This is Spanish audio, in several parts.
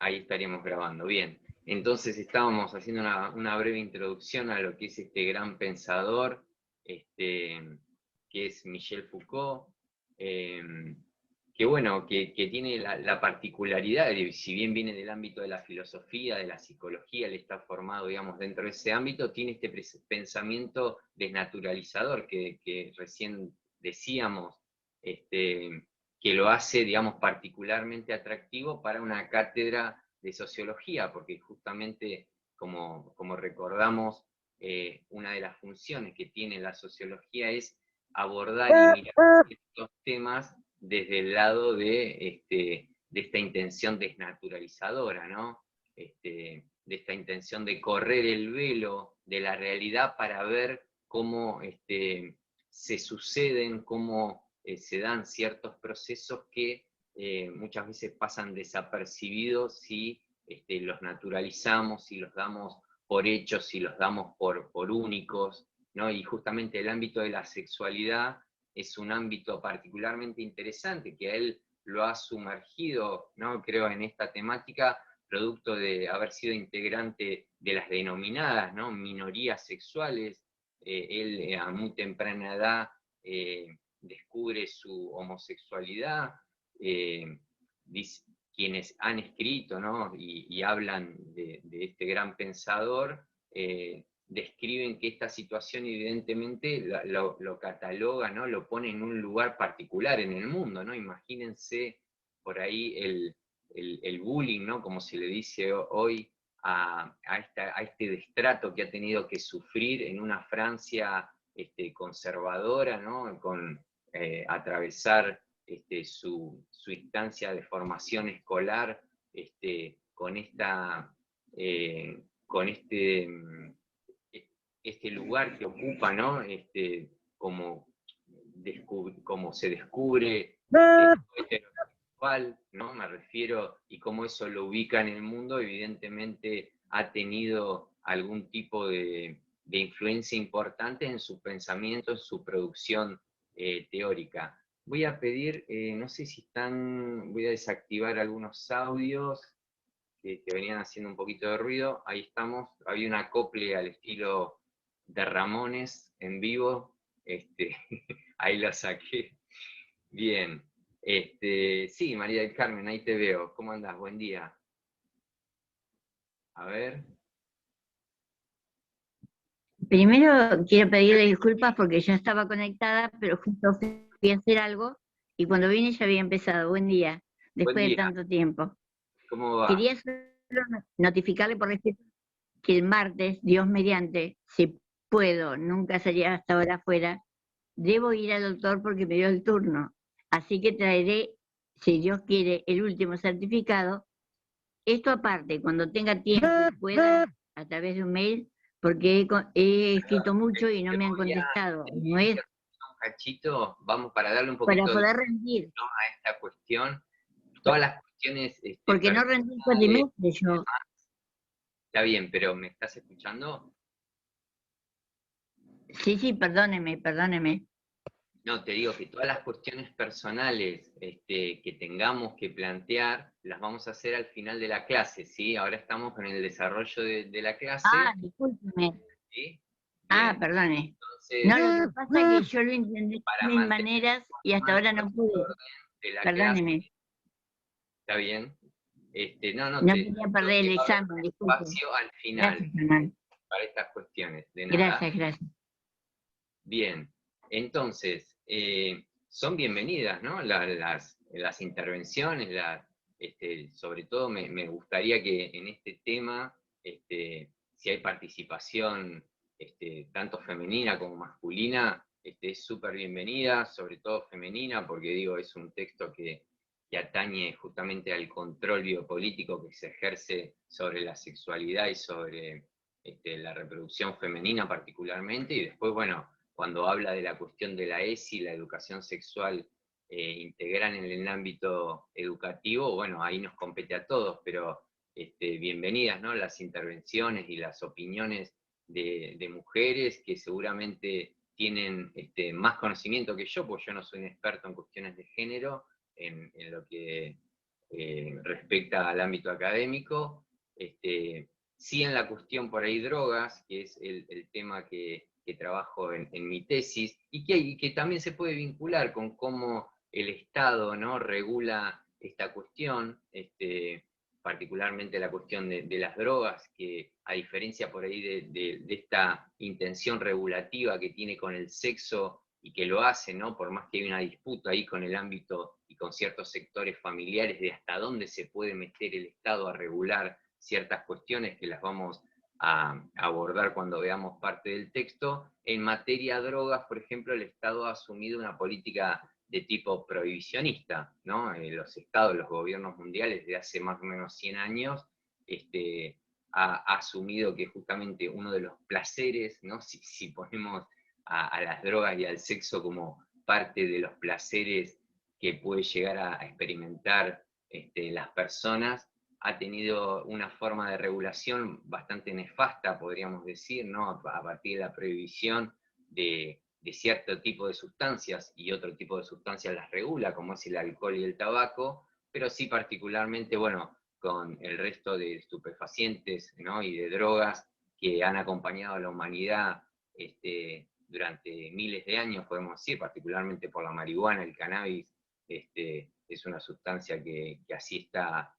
Ahí estaríamos grabando, bien. Entonces estábamos haciendo una breve introducción a lo que es este gran pensador, que es Michel Foucault, que bueno, que tiene la particularidad, de, si bien viene del ámbito de la filosofía, de la psicología, él está formado, digamos, dentro de ese ámbito, tiene este pensamiento desnaturalizador que recién decíamos, que lo hace, digamos, particularmente atractivo para una cátedra de sociología, porque justamente, como recordamos, una de las funciones que tiene la sociología es abordar y mirar estos temas desde el lado de esta intención desnaturalizadora, ¿no? De esta intención de correr el velo de la realidad para ver cómo se suceden, cómo se dan ciertos procesos que muchas veces pasan desapercibidos si los naturalizamos, si los damos por hechos, si los damos por únicos, ¿no? Y justamente el ámbito de la sexualidad es un ámbito particularmente interesante, que a él lo ha sumergido, ¿no? Creo, en esta temática, producto de haber sido integrante de las denominadas, ¿no?, minorías sexuales. Él a muy temprana edad descubre su homosexualidad. Quienes han escrito, ¿no?, y hablan de este gran pensador, describen que esta situación evidentemente lo cataloga, ¿no?, lo pone en un lugar particular en el mundo, ¿no? Imagínense por ahí el bullying, ¿no?, como se le dice hoy, a este destrato que ha tenido que sufrir en una Francia conservadora, ¿no?, con atravesar su instancia de formación escolar con este lugar que ocupa, ¿no? Como, como se descubre heterosexual, ¿no? Me refiero, y cómo eso lo ubica en el mundo, evidentemente ha tenido algún tipo de influencia importante en su pensamiento, en su producción teórica. Voy a pedir, no sé si voy a desactivar algunos audios que venían haciendo un poquito de ruido. Ahí estamos, había un acople al estilo de Ramones en vivo, ahí lo saqué. Bien, sí, María del Carmen, ahí te veo. ¿Cómo andás? Buen día. A ver. Primero quiero pedirle disculpas porque ya estaba conectada, pero justo fui a hacer algo y cuando vine ya había empezado. Buen día, Buen después de día. tanto tiempo. ¿Cómo va? Quería solo notificarle por respeto que el martes, Dios mediante, si puedo, nunca salía hasta ahora afuera, debo ir al doctor porque me dio el turno. Así que traeré, si Dios quiere, el último certificado. Esto aparte, cuando tenga tiempo y pueda, a través de un mail, porque he escrito mucho y no me han contestado. No es Un cachito, vamos para darle un para poquito de, poder rendir, ¿no?, a esta cuestión. Todas las cuestiones porque no rendí el personales, cuatrimestre yo. está bien, pero ¿me estás escuchando? Sí, sí, perdóneme, perdóneme. No, te digo que todas las cuestiones personales que tengamos que plantear, las vamos a hacer al final de la clase, ¿sí? Ahora estamos con el desarrollo de la clase, Discúlpeme. ¿sí? Bien, Perdone. No, entonces, lo que pasa es que yo lo intenté de para mil mantener maneras y hasta ahora no el pude. orden de la clase, Perdóneme. ¿está bien? No, No te quería digo perder que el va a haber examen, un disculpe. espacio al final Gracias, hermano. para estas cuestiones, de nada. Gracias, gracias. Bien, entonces, son bienvenidas, ¿no?, las intervenciones, sobre todo me gustaría que en este tema, si hay participación tanto femenina como masculina, es súper bienvenida, sobre todo femenina, porque digo, es un texto que atañe justamente al control biopolítico que se ejerce sobre la sexualidad y sobre la reproducción femenina particularmente, y después, bueno, cuando habla de la cuestión de la ESI, la educación sexual integral en el ámbito educativo, bueno, ahí nos compete a todos, pero bienvenidas, ¿no?, las intervenciones y las opiniones de mujeres que seguramente tienen más conocimiento que yo, porque yo no soy un experto en cuestiones de género, en lo que respecta al ámbito académico. Sí, en la cuestión por ahí drogas, que es el tema que trabajo en mi tesis, y que también se puede vincular con cómo el Estado, ¿no?, regula esta cuestión, particularmente la cuestión de las drogas, que a diferencia por ahí de esta intención regulativa que tiene con el sexo, y que lo hace, ¿no?, por más que hay una disputa ahí con el ámbito y con ciertos sectores familiares de hasta dónde se puede meter el Estado a regular ciertas cuestiones, que las vamos a abordar cuando veamos parte del texto. En materia de drogas, por ejemplo, el Estado ha asumido una política de tipo prohibicionista, ¿no? Los estados, los gobiernos mundiales de hace más o menos 100 años, ha asumido que justamente uno de los placeres, ¿no?, si ponemos a las drogas y al sexo como parte de los placeres que puede llegar a experimentar las personas, ha tenido una forma de regulación bastante nefasta, podríamos decir, ¿no?, a partir de la prohibición de cierto tipo de sustancias, y otro tipo de sustancias las regula, como es el alcohol y el tabaco, pero sí particularmente, bueno, con el resto de estupefacientes, ¿no?, y de drogas que han acompañado a la humanidad durante miles de años, podemos decir, particularmente por la marihuana, el cannabis, es una sustancia que así está,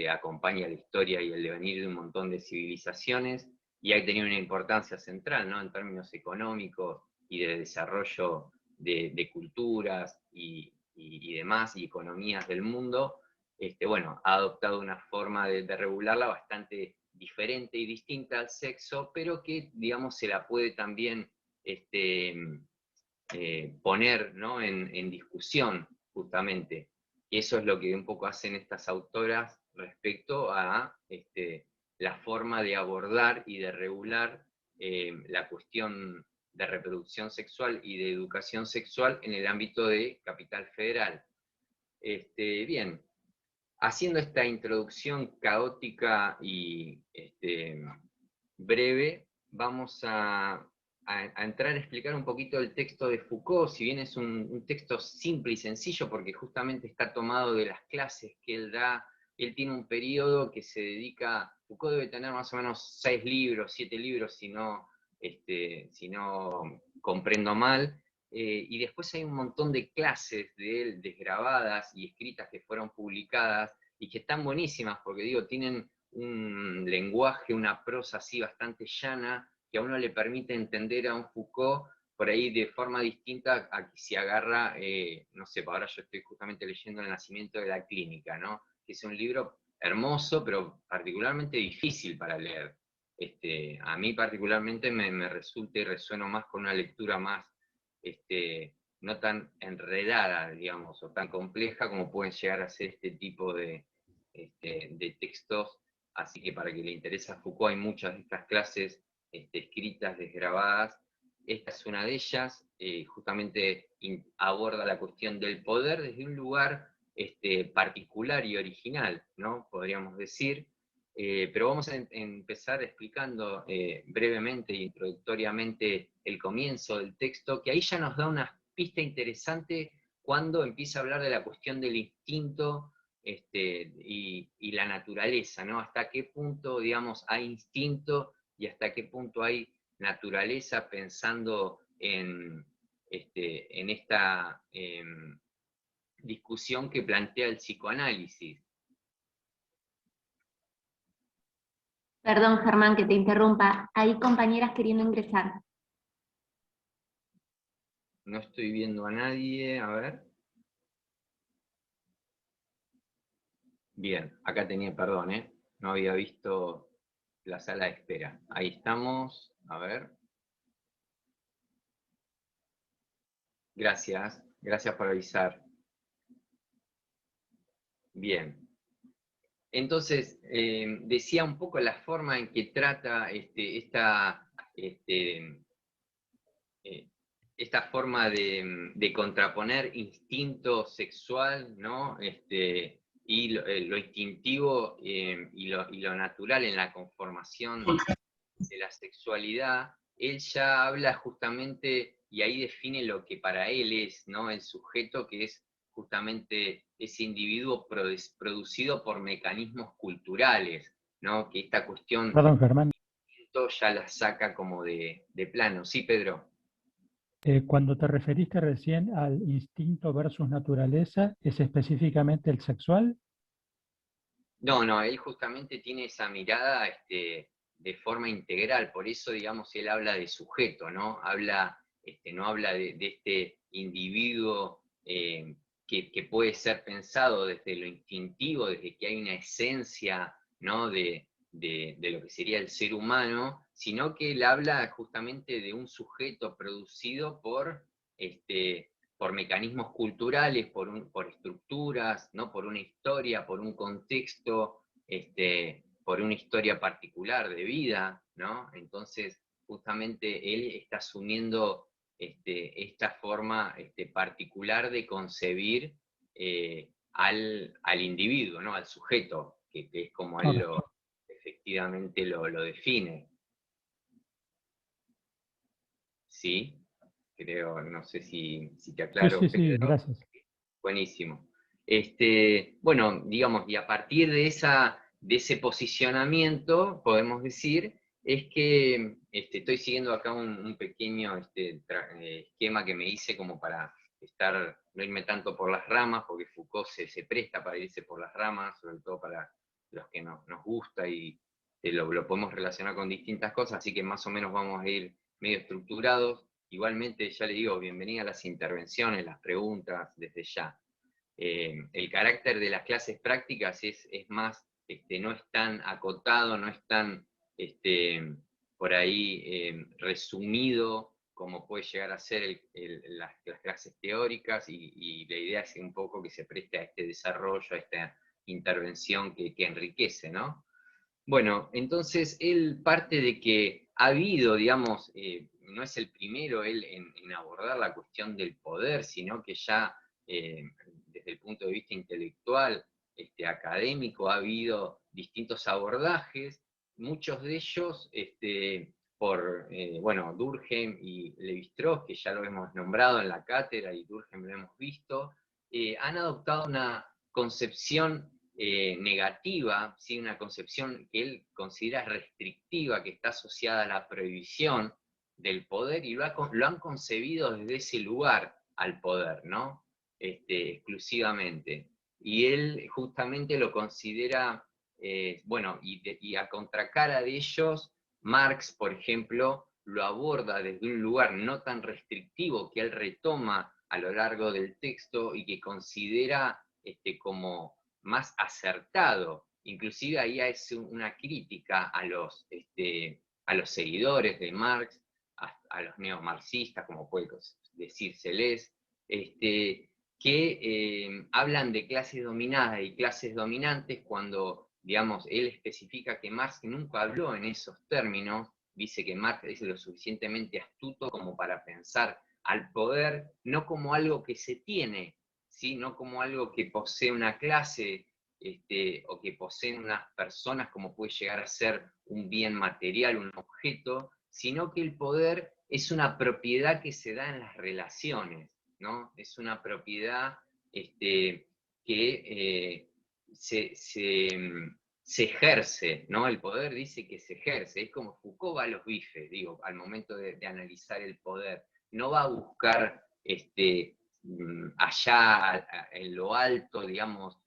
acompaña la historia y el devenir de un montón de civilizaciones, y ha tenido una importancia central, ¿no?, en términos económicos y de desarrollo de culturas y demás, y economías del mundo. Bueno, ha adoptado una forma de regularla bastante diferente y distinta al sexo, pero que, digamos, se la puede también poner, ¿no?, en discusión, justamente. Y eso es lo que un poco hacen estas autoras respecto a la forma de abordar y de regular la cuestión de reproducción sexual y de educación sexual en el ámbito de Capital Federal. Bien, haciendo esta introducción caótica y breve, vamos a entrar a explicar un poquito el texto de Foucault, si bien es un texto simple y sencillo, porque justamente está tomado de las clases que él da. Él tiene un periodo que se dedica, Foucault debe tener más o menos 6 libros, 7 libros, si no comprendo mal, y después hay un montón de clases de él, desgrabadas y escritas, que fueron publicadas, y que están buenísimas, porque digo, tienen un lenguaje, una prosa así bastante llana, que a uno le permite entender a un Foucault por ahí de forma distinta a que si agarra, no sé, ahora yo estoy justamente leyendo El nacimiento de la clínica, ¿no?, que es un libro hermoso, pero particularmente difícil para leer. A mí particularmente me resulta y resueno más con una lectura más, no tan enredada, digamos, o tan compleja como pueden llegar a ser este tipo de textos. Así que para que le interese a Foucault, hay muchas de estas clases escritas, desgrabadas. Esta es una de ellas, justamente aborda la cuestión del poder desde un lugar particular y original, ¿no?, podríamos decir. Pero vamos a empezar explicando brevemente e introductoriamente el comienzo del texto, que ahí ya nos da una pista interesante cuando empieza a hablar de la cuestión del instinto y la naturaleza, ¿no? Hasta qué punto, digamos, hay instinto y hasta qué punto hay naturaleza, pensando en esta discusión que plantea el psicoanálisis. Perdón, Germán, que te interrumpa. Hay compañeras queriendo ingresar. No estoy viendo a nadie, a ver. Bien, acá tenía, perdón, no había visto la sala de espera. Ahí estamos, a ver. Gracias, gracias por avisar. Bien. Entonces, decía un poco la forma en que trata esta forma de contraponer instinto sexual, ¿no?, y lo instintivo y lo natural en la conformación de la sexualidad. Él ya habla justamente, y ahí define lo que para él es, ¿no?, el sujeto, que es justamente ese individuo producido por mecanismos culturales, ¿no? Que esta cuestión Perdón, Germán. ya la saca como de plano. Sí, Pedro. Cuando te referiste recién al instinto versus naturaleza, ¿es específicamente el sexual? No, él justamente tiene esa mirada de forma integral, por eso, digamos, él habla de sujeto, ¿no? No habla de este individuo que puede ser pensado desde lo instintivo, desde que hay una esencia, ¿no? de lo que sería el ser humano, sino que él habla justamente de un sujeto producido por mecanismos culturales, por estructuras, ¿no? Por una historia, por un contexto, por una historia particular de vida, ¿no? Entonces, justamente él está asumiendo esta forma particular de concebir al individuo, ¿no? Al sujeto, que es como él efectivamente lo define. ¿Sí? Creo, no sé si te aclaro, Sí, Pedro. gracias. Buenísimo. Bueno, digamos, y a partir de ese posicionamiento, podemos decir, es que estoy siguiendo acá un pequeño esquema que me hice como para no irme tanto por las ramas, porque Foucault se presta para irse por las ramas, sobre todo para los que nos gusta y lo podemos relacionar con distintas cosas, así que más o menos vamos a ir medio estructurados. Igualmente, ya le digo, bienvenida a las intervenciones, las preguntas, desde ya. El carácter de las clases prácticas es más, no es tan acotado, no es tan por ahí resumido como puede llegar a ser las clases teóricas, y la idea es un poco que se preste a este desarrollo, a esta intervención que enriquece, ¿no? Bueno, entonces él parte de que ha habido, digamos, no es el primero él en abordar la cuestión del poder, sino que ya desde el punto de vista intelectual, académico, ha habido distintos abordajes, muchos de ellos por, Durkheim y Lévi-Strauss, que ya lo hemos nombrado en la cátedra, y Durkheim lo hemos visto, han adoptado una concepción negativa, ¿sí? Una concepción que él considera restrictiva, que está asociada a la prohibición del poder, y lo han concebido desde ese lugar al poder, ¿no? Exclusivamente. Y él justamente lo considera, y a contracara de ellos, Marx, por ejemplo, lo aborda desde un lugar no tan restrictivo, que él retoma a lo largo del texto y que considera como más acertado. Inclusive ahí es una crítica a los seguidores de Marx, a los neomarxistas, como puede decírseles, que hablan de clases dominadas y clases dominantes cuando, digamos, él especifica que Marx nunca habló en esos términos. Dice que Marx es lo suficientemente astuto como para pensar al poder no como algo que se tiene, ¿sí? No como algo que posee una clase o que poseen unas personas, como puede llegar a ser un bien material, un objeto, sino que el poder es una propiedad que se da en las relaciones, ¿no? Es una propiedad que se ejerce, ¿no? El poder dice que se ejerce, es como Foucault va a los bifes, digo, al momento de analizar el poder, no va a buscar allá en lo alto, digamos,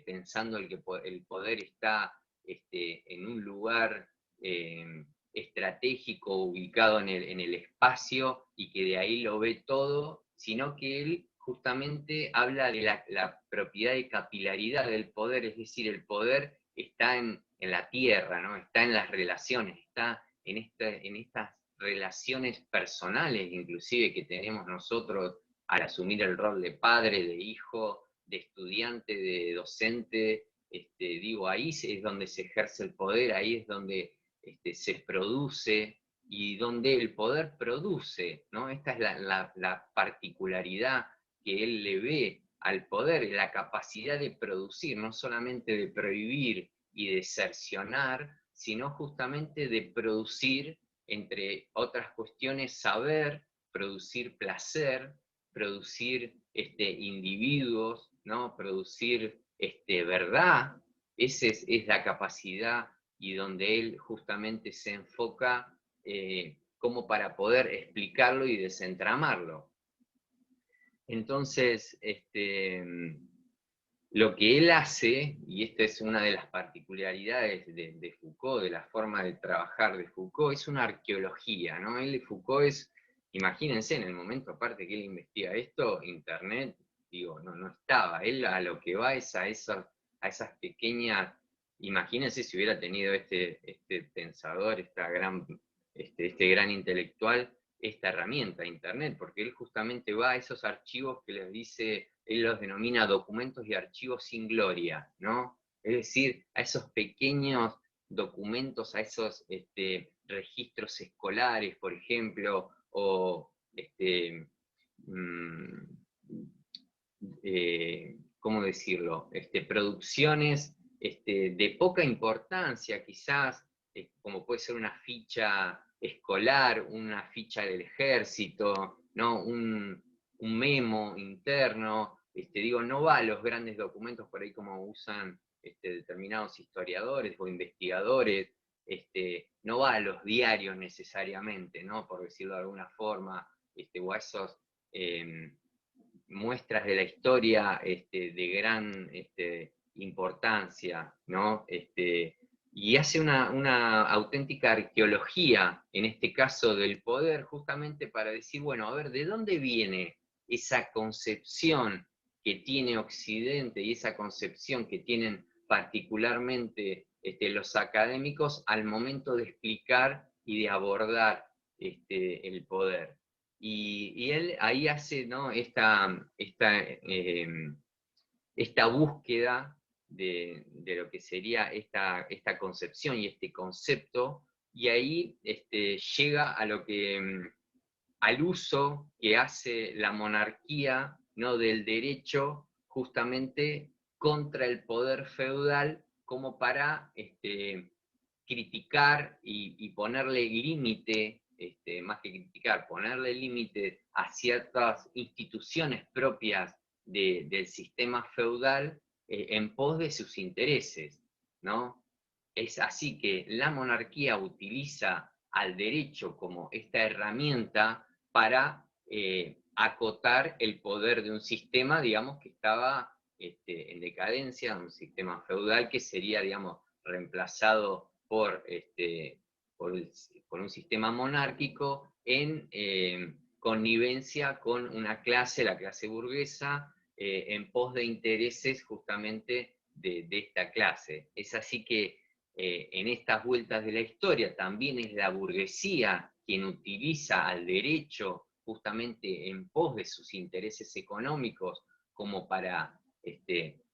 pensando que el poder está en un lugar estratégico ubicado en el espacio y que de ahí lo ve todo, sino que él justamente habla de la propiedad de capilaridad del poder, es decir, el poder está en la tierra, ¿no? Está en las relaciones, está en estas relaciones personales, inclusive, que tenemos nosotros al asumir el rol de padre, de hijo, de estudiante, de docente. Ahí es donde se ejerce el poder, ahí es donde se produce, y donde el poder produce, ¿no? Esta es la particularidad que él le ve al poder, la capacidad de producir, no solamente de prohibir y de cercionar, sino justamente de producir, entre otras cuestiones, saber, producir placer, producir individuos, ¿no? Producir verdad. Esa es la capacidad y donde él justamente se enfoca como para poder explicarlo y desentramarlo. Entonces, lo que él hace, y esta es una de las particularidades de Foucault, de la forma de trabajar de Foucault, es una arqueología, ¿no? Foucault es, imagínense, en el momento aparte que él investiga esto, Internet, digo, no estaba. Él a lo que va es a esas pequeñas, imagínense si hubiera tenido este pensador, este gran intelectual, esta herramienta, Internet, porque él justamente va a esos archivos que les dice, él los denomina documentos y archivos sin gloria, ¿no? Es decir, a esos pequeños documentos, a esos registros escolares, por ejemplo, o ¿cómo decirlo? Producciones de poca importancia, quizás, como puede ser una ficha escolar, una ficha del ejército, ¿no? Un memo interno, digo, no va a los grandes documentos por ahí como usan determinados historiadores o investigadores, no va a los diarios necesariamente, ¿no? Por decirlo de alguna forma, o a esos muestras de la historia de gran importancia, ¿no? Y hace una auténtica arqueología, en este caso del poder, justamente para decir, bueno, a ver, ¿de dónde viene esa concepción que tiene Occidente y esa concepción que tienen particularmente los académicos al momento de explicar y de abordar el poder? Y él ahí hace, ¿no? esta búsqueda de lo que sería esta concepción y este concepto, y ahí llega a lo que, al uso que hace la monarquía, ¿no? Del derecho justamente contra el poder feudal, como para criticar y ponerle límite, más que criticar, ponerle límite a ciertas instituciones propias del sistema feudal en pos de sus intereses, ¿no? Es así que la monarquía utiliza al derecho como esta herramienta para acotar el poder de un sistema, digamos, que estaba en decadencia, un sistema feudal que sería, digamos, reemplazado por un sistema monárquico en connivencia con una clase, la clase burguesa, en pos de intereses justamente de esta clase. Es así que en estas vueltas de la historia también es la burguesía quien utiliza al derecho justamente en pos de sus intereses económicos como para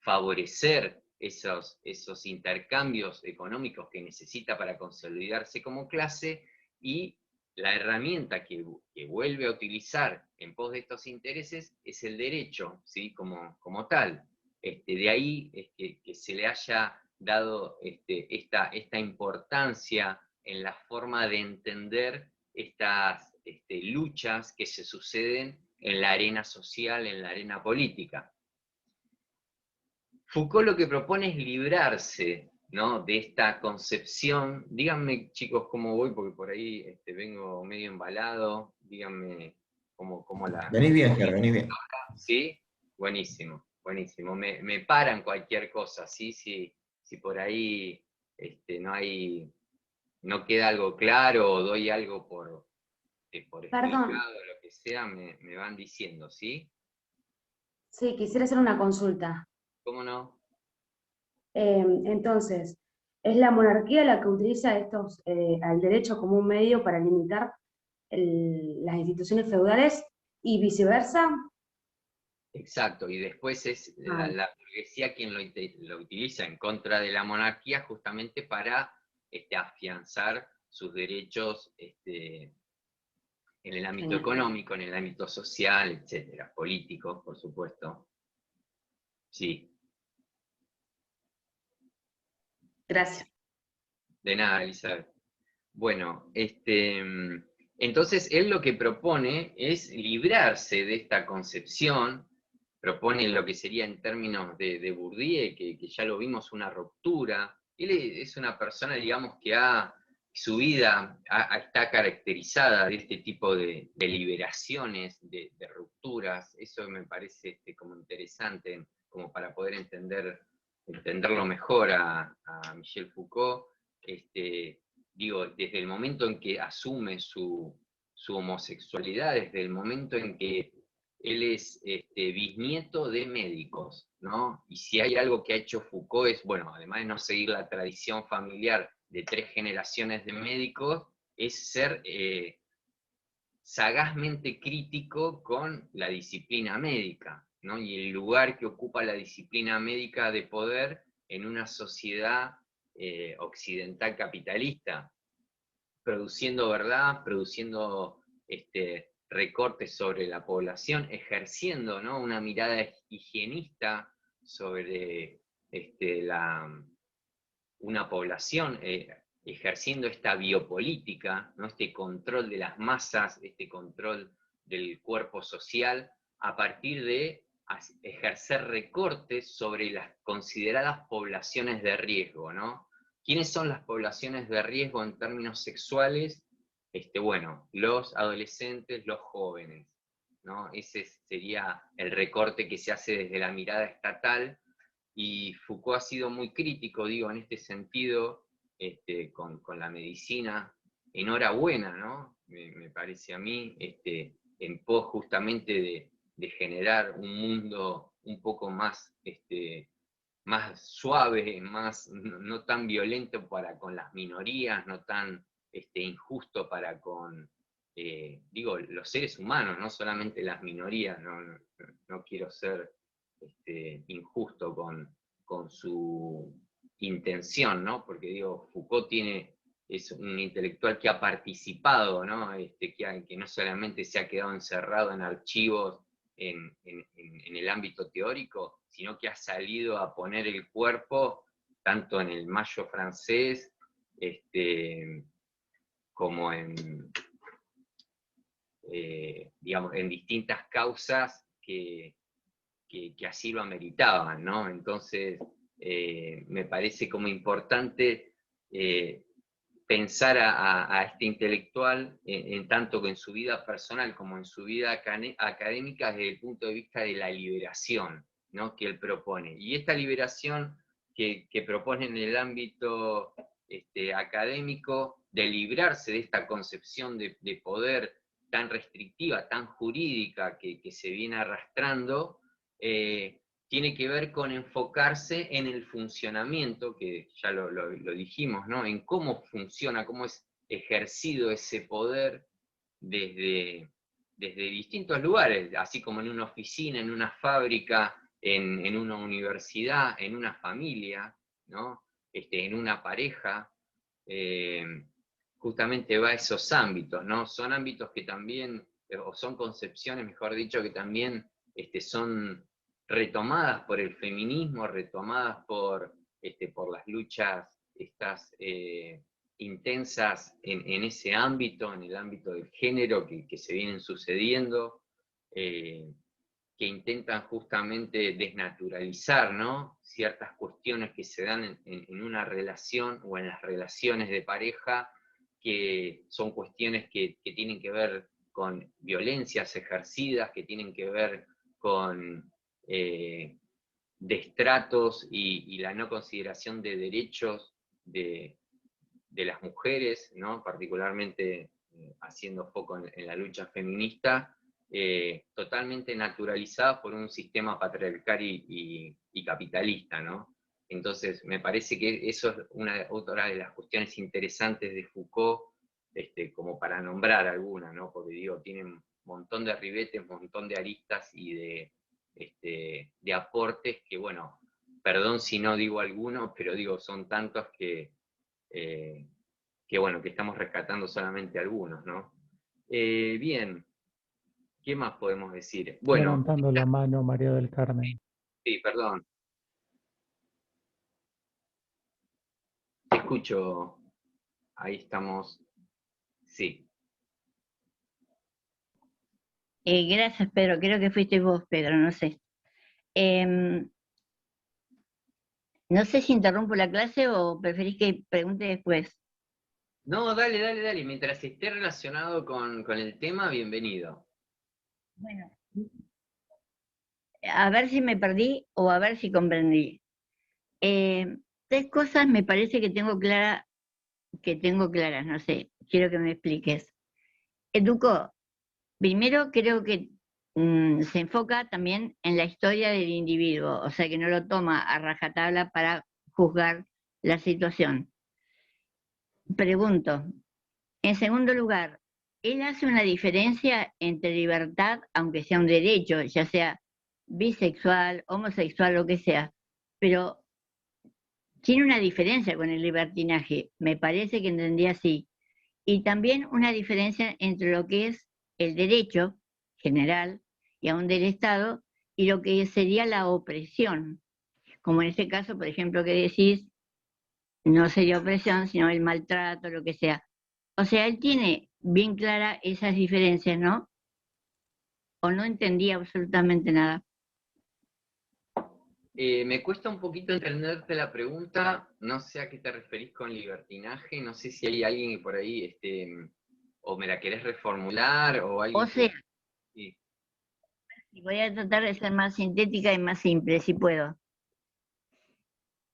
favorecer esos intercambios económicos que necesita para consolidarse como clase, y la herramienta que vuelve a utilizar en pos de estos intereses es el derecho, ¿sí? como tal. De ahí que se le haya dado esta importancia en la forma de entender estas luchas que se suceden en la arena social, en la arena política. Foucault lo que propone es librarse, ¿no? De esta concepción. Díganme, chicos, cómo voy, porque por ahí vengo medio embalado. Díganme cómo la... Venís bien, Ger, venís bien. ¿Sí? Buenísimo, buenísimo. Me paran cualquier cosa, ¿sí? Si por ahí no queda algo claro o doy algo por explicado, lo que sea, me van diciendo, ¿sí? Sí, quisiera hacer una consulta. ¿Cómo no? Entonces, ¿es la monarquía la que utiliza al derecho como un medio para limitar las instituciones feudales y viceversa? Exacto, y después es la burguesía quien lo utiliza en contra de la monarquía justamente para afianzar sus derechos en el ámbito económico, en el ámbito social, etcétera, político, por supuesto. Sí. Gracias. De nada, Elizabeth. Bueno, entonces él lo que propone es librarse de esta concepción propone lo que sería en términos de Bourdieu, que ya lo vimos, una ruptura. Él es una persona, digamos, que su vida está caracterizada de este tipo de liberaciones, de rupturas. Eso me parece como interesante, como para poder entenderlo mejor a Michel Foucault. Digo, desde el momento en que asume su homosexualidad, desde el momento en que él es bisnieto de médicos, ¿no? Y si hay algo que ha hecho Foucault es, bueno, además de no seguir la tradición familiar de 3 generaciones de médicos, es ser sagazmente crítico con la disciplina médica, ¿no? Y el lugar que ocupa la disciplina médica de poder en una sociedad occidental capitalista, produciendo verdad, produciendo recortes sobre la población, ejerciendo, ¿no?, una mirada higienista sobre una población, ejerciendo esta biopolítica, ¿no?, este control de las masas, este control del cuerpo social, a partir de ejercer recortes sobre las consideradas poblaciones de riesgo, ¿no? ¿Quiénes son las poblaciones de riesgo en términos sexuales? Bueno, los adolescentes, los jóvenes, ¿no? Ese sería el recorte que se hace desde la mirada estatal, y Foucault ha sido muy crítico, digo, en este sentido, con la medicina. Enhorabuena, ¿no? Me parece a mí, en pos justamente de generar un mundo un poco más, más suave, más, no tan violento para con las minorías, no tan injusto para con, digo, los seres humanos, no solamente las minorías. No quiero ser injusto con su intención, ¿no? Porque digo, Foucault es un intelectual que ha participado, ¿no? Que no solamente se ha quedado encerrado en archivos en el ámbito teórico, sino que ha salido a poner el cuerpo tanto en el Mayo francés, como digamos, en distintas causas que así lo ameritaban, ¿no? Entonces, me parece como importante pensar a este intelectual en tanto que en su vida personal como en su vida académica, desde el punto de vista de la liberación, ¿no?, que él propone. Y esta liberación que propone en el ámbito académico, de librarse de esta concepción de poder tan restrictiva, tan jurídica que se viene arrastrando, tiene que ver con enfocarse en el funcionamiento, que ya lo dijimos, ¿no?, en cómo funciona, cómo es ejercido ese poder desde distintos lugares, así como en una oficina, en una fábrica, en una universidad, en una familia, ¿no?, en una pareja. Justamente va a esos ámbitos, ¿no? Son ámbitos que también, o son concepciones, mejor dicho, que también son retomadas por el feminismo, retomadas por las luchas estas intensas en ese ámbito, en el ámbito del género que se vienen sucediendo, que intentan justamente desnaturalizar, ¿no?, ciertas cuestiones que se dan en una relación o en las relaciones de pareja, que son cuestiones que tienen que ver con violencias ejercidas, que tienen que ver con destratos y la no consideración de derechos de las mujeres, ¿no?, particularmente haciendo foco en la lucha feminista, totalmente naturalizadas por un sistema patriarcal y capitalista, ¿no? Entonces, me parece que eso es otra de las cuestiones interesantes de Foucault, como para nombrar alguna, ¿no? Porque digo, tienen un montón de ribetes, un montón de aristas y de aportes que, bueno, perdón si no digo alguno, pero digo, son tantos que bueno, que estamos rescatando solamente algunos, ¿no? Bien, ¿qué más podemos decir? Bueno, levantando la mano, María del Carmen. sí, perdón. Te escucho. Ahí estamos. Sí. Gracias, Pedro. Creo que fuiste vos, Pedro, no sé. No sé si interrumpo la clase o preferís que pregunte después. No, dale, dale, dale. Mientras esté relacionado con el tema, bienvenido. Bueno, a ver si me perdí o a ver si comprendí. Tres cosas me parece que tengo claras, no sé, quiero que me expliques. Educó, primero creo que se enfoca también en la historia del individuo, o sea que no lo toma a rajatabla para juzgar la situación. Pregunto, en segundo lugar, ¿él hace una diferencia entre libertad, aunque sea un derecho, ya sea bisexual, homosexual, lo que sea, pero tiene una diferencia con el libertinaje? Me parece que entendía así. Y también una diferencia entre lo que es el derecho general y aún del Estado y lo que sería la opresión, como en este caso, por ejemplo, que decís, no sería opresión, sino el maltrato, lo que sea. O sea, él tiene bien clara esas diferencias, ¿no? O no entendía absolutamente nada. Me cuesta un poquito entenderte la pregunta, no sé a qué te referís con libertinaje, no sé si hay alguien que por ahí, o me la querés reformular, o O alguien sea, que... Sí. y voy a tratar de ser más sintética y más simple, si puedo.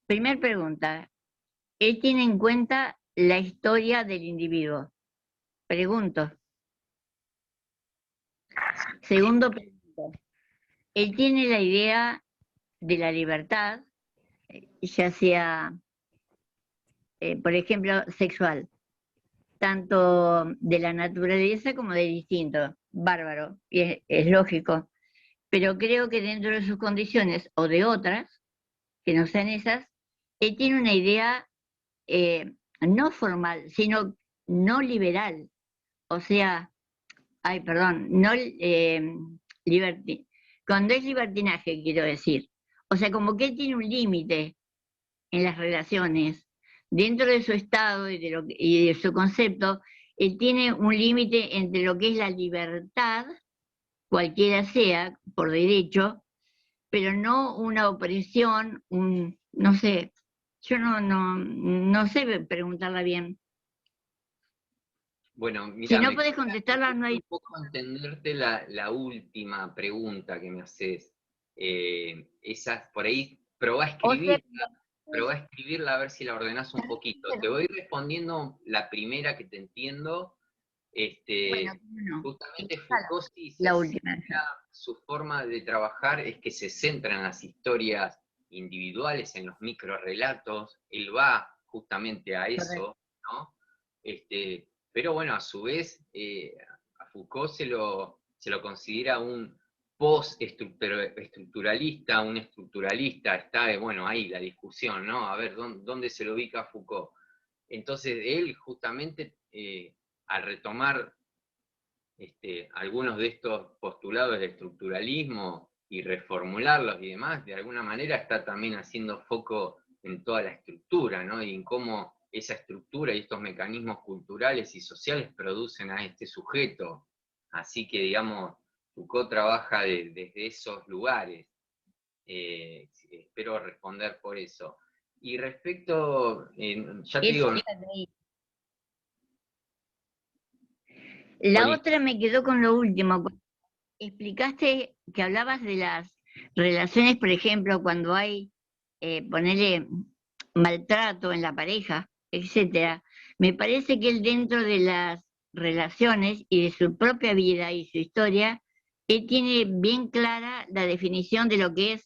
Primer pregunta, ¿él tiene en cuenta la historia del individuo? Pregunto. Segundo punto, él tiene la idea de la libertad, ya sea, por ejemplo, sexual, tanto de la naturaleza como del instinto. Bárbaro, y es lógico. Pero creo que dentro de sus condiciones o de otras, que no sean esas, él tiene una idea no formal, sino no liberal. O sea, ay, perdón, no cuando es libertinaje, quiero decir. O sea, como que él tiene un límite en las relaciones. Dentro de su estado y de su concepto, él tiene un límite entre lo que es la libertad, cualquiera sea, por derecho, pero no una opresión, no sé, yo no sé preguntarla bien. Bueno, Si mira, no me puedes cuesta contestarla, no hay... un poco entenderte la última pregunta que me haces. Por ahí, O sea, probá a escribirla a ver si la ordenás un poquito. Te voy respondiendo la primera que te entiendo. bueno, no, Justamente Foucault sí se la última. centra, su forma de trabajar es que se centra en las historias individuales, en los microrelatos. Él va justamente a eso, ¿no? Pero bueno, a su vez, a Foucault se lo considera un post-estructuralista, un estructuralista, está, bueno, ahí la discusión, ¿no? A ver, ¿dónde se lo ubica Foucault? Entonces, él justamente, al retomar algunos de estos postulados del estructuralismo y reformularlos y demás, de alguna manera está también haciendo foco en toda la estructura, ¿no? Y en cómo esa estructura y estos mecanismos culturales y sociales producen a este sujeto. Así que, digamos, Foucault trabaja desde esos lugares. Espero responder por eso. Y respecto, ya te digo... La otra me quedó con lo último. Explicaste que hablabas de las relaciones, por ejemplo, cuando hay, ponerle maltrato en la pareja, etcétera. Me parece que él dentro de las relaciones y de su propia vida y su historia, él tiene bien clara la definición de lo que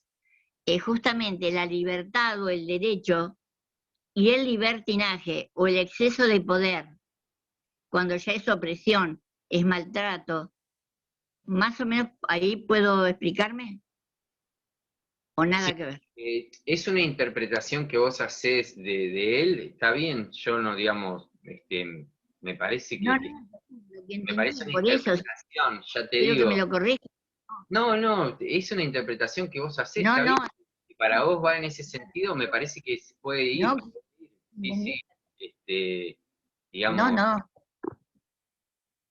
es justamente la libertad o el derecho y el libertinaje o el exceso de poder, cuando ya es opresión, es maltrato. Más o menos ahí puedo explicarme o nada Sí, que ver. es una interpretación que vos hacés de él, está bien, yo no, digamos, me parece No, que lo que me entendí, parece una por eso interpretación, ya te quiero que me digo, lo corrijas. no, es una interpretación que vos hacés, No, está no, bien, si para vos va en ese sentido, me parece que se puede ir, no, sí, no, digamos, no.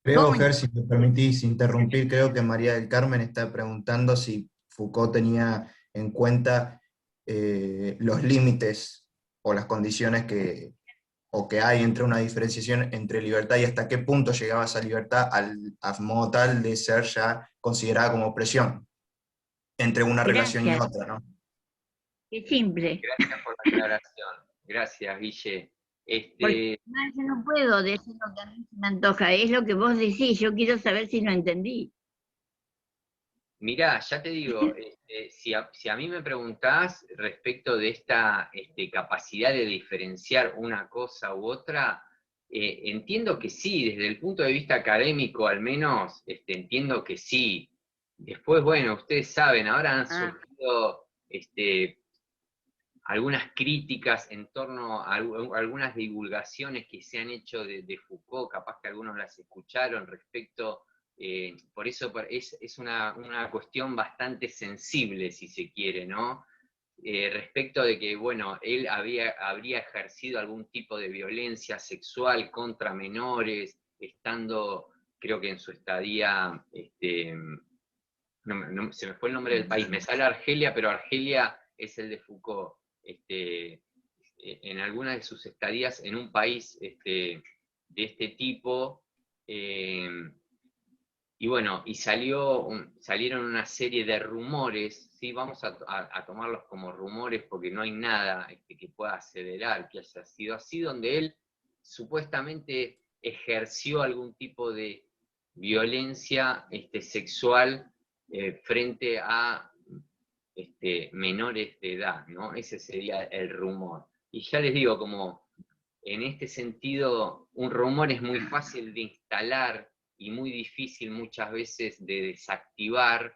Creo, ¿Cómo? Ger, si me permitís interrumpir, creo que María del Carmen está preguntando si Foucault tenía en cuenta los límites o las condiciones que hay entre una diferenciación entre libertad y hasta qué punto llegaba esa libertad a modo tal de ser ya considerada como opresión entre una relación y Gracias, otra, ¿no? qué simple. Gracias por la aclaración. Gracias, Guille. Porque además yo no puedo decir lo que a mí se me antoja, es lo que vos decís, yo quiero saber si lo entendí. Mirá, ya te digo, si a mí me preguntás respecto de esta capacidad de diferenciar una cosa u otra, entiendo que sí, desde el punto de vista académico al menos, entiendo que sí. Después, bueno, ustedes saben, ahora han surgido algunas críticas en torno a algunas divulgaciones que se han hecho de Foucault, capaz que algunos las escucharon respecto, por eso es una cuestión bastante sensible, si se quiere, ¿no? Respecto de que, bueno, él habría ejercido algún tipo de violencia sexual contra menores, estando, creo que en su estadía, se me fue el nombre del país, me sale Argelia, pero Argelia es el de Foucault, en algunas de sus estadías en un país de este tipo, y bueno, y salieron una serie de rumores, ¿sí? Vamos a tomarlos como rumores porque no hay nada que pueda aseverar que haya sido así, donde él supuestamente ejerció algún tipo de violencia sexual frente a menores de edad, ¿no? Ese sería el rumor. Y ya les digo, como en este sentido, un rumor es muy fácil de instalar y muy difícil muchas veces de desactivar.